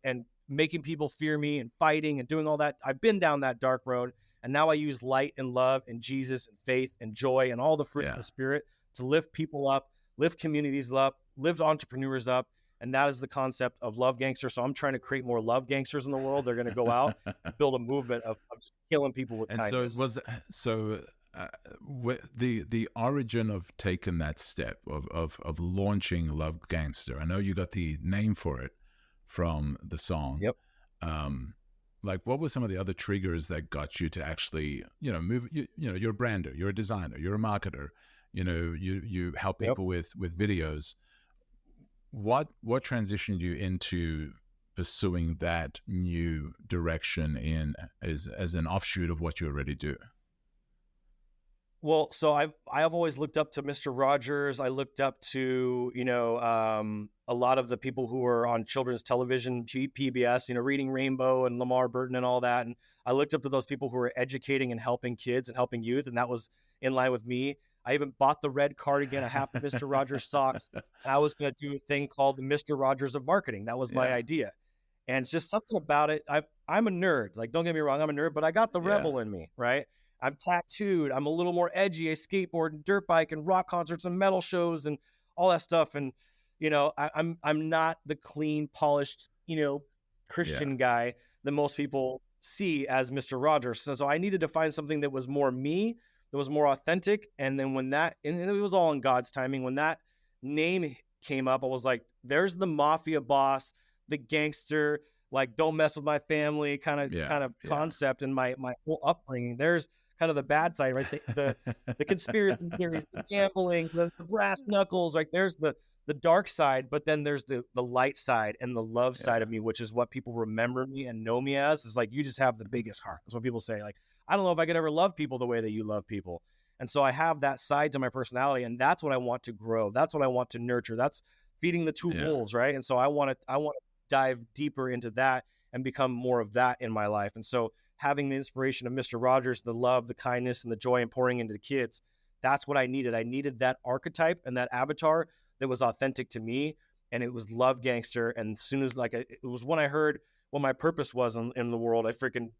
making people fear me and fighting and doing all that. I've been down that dark road. And now I use light and love and Jesus and faith and joy and all the fruits of the Spirit to lift people up, lift communities up, lift entrepreneurs up. And that is the concept of love gangster. So I'm trying to create more love gangsters in the world. They're going to go out and build a movement of just killing people with kindness. So the origin of taking that step of launching Love Gangster. I know you got the name for it from the song. Yep. Like, what were some of the other triggers that got you to actually, move? You're a brander, you're a designer, you're a marketer. You help people with videos. What transitioned you into pursuing that new direction as an offshoot of what you already do? Well, so I've always looked up to Mr. Rogers. I looked up to, a lot of the people who were on children's television, PBS, Reading Rainbow and Lamar Burton and all that. And I looked up to those people who were educating and helping kids and helping youth. And that was in line with me. I even bought the red cardigan. I have the Mr. Rogers socks. And I was going to do a thing called the Mr. Rogers of marketing. That was my idea. And it's just something about it. I'm a nerd. Like, don't get me wrong, I'm a nerd, but I got the rebel in me, right? I'm tattooed. I'm a little more edgy. I skateboard and dirt bike and rock concerts and metal shows and all that stuff. And, I'm not the clean, polished, Christian guy that most people see as Mr. Rogers. So I needed to find something that was more me, that was more authentic. And then and it was all in God's timing. When that name came up, I was like, there's the mafia boss, the gangster, like, don't mess with my family kind of concept in my whole upbringing. There's kind of the bad side, right? The conspiracy theories, the gambling, the brass knuckles, like there's the dark side, but then there's the light side and the love side of me, which is what people remember me and know me as. Is like, you just have the biggest heart. That's what people say. Like, I don't know if I could ever love people the way that you love people. And so I have that side to my personality, and that's what I want to grow. That's what I want to nurture. That's feeding the two wolves, right? And so I want to dive deeper into that and become more of that in my life. And so having the inspiration of Mr. Rogers, the love, the kindness, and the joy and pouring into the kids, that's what I needed. I needed that archetype and that avatar that was authentic to me, and it was Love Gangster. And as soon as it was when I heard what my purpose was in the world, I freaking,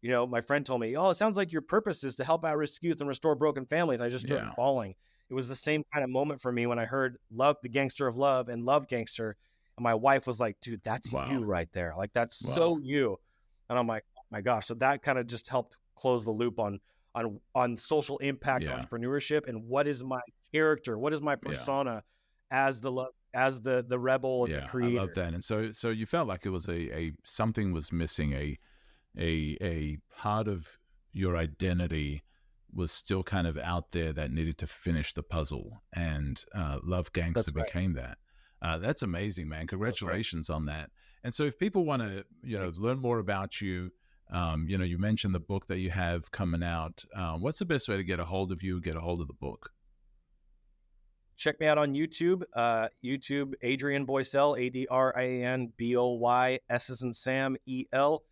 my friend told me, oh, it sounds like your purpose is to help at-risk youth and restore broken families. I just started bawling. It was the same kind of moment for me when I heard Love, the Gangster of Love, and Love Gangster. And my wife was like, dude, that's you right there. Like, that's so you. And I'm like, oh my gosh. So that kind of just helped close the loop on social impact, entrepreneurship, and what is my character? What is my persona as the rebel and the creator? I love that. And so you felt like it was something was missing, a part of your identity was still kind of out there that needed to finish the puzzle, and Love Gangster became that. That's amazing, man. Congratulations on that. And so if people want to, learn more about you, you mentioned the book that you have coming out. What's the best way to get a hold of you, get a hold of the book? Check me out on YouTube. YouTube, Adrian Boysel, ADRIAN BOY, S as in Sam, EL.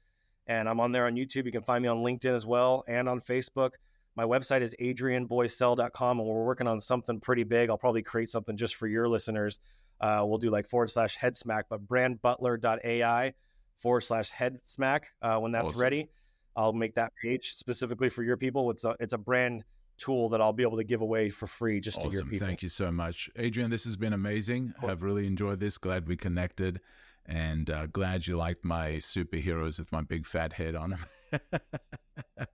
And I'm on there on YouTube. You can find me on LinkedIn as well and on Facebook. My website is adrianboysel.com, and we're working on something pretty big. I'll probably create something just for your listeners. We'll do like /headsmack, but brandbutler.ai/headsmack. When that's ready, I'll make that page specifically for your people. It's a brand tool that I'll be able to give away for free just to your people. Thank you so much, Adrian. This has been amazing. I've really enjoyed this. Glad we connected, and glad you liked my superheroes with my big fat head on them.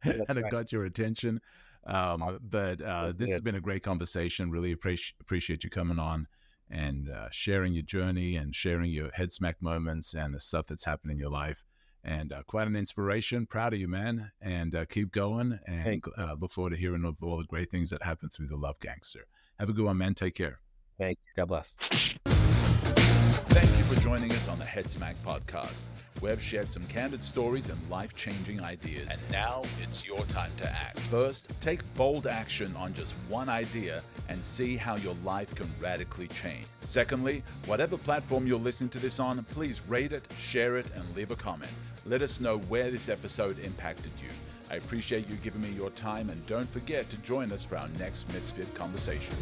And it got your attention. But this has been a great conversation. Really appreciate you coming on and sharing your journey and sharing your head smack moments and the stuff that's happened in your life. And quite an inspiration. Proud of you, man. And keep going. And look forward to hearing of all the great things that happen through the Love Gangster. Have a good one, man. Take care. Thank you. God bless. Thank you for joining us on the Head Smack podcast. We've shared some candid stories and life-changing ideas. And now it's your time to act. First, take bold action on just one idea and see how your life can radically change. Secondly, whatever platform you're listening to this on, please rate it, share it, and leave a comment. Let us know where this episode impacted you. I appreciate you giving me your time, and don't forget to join us for our next Misfit conversation.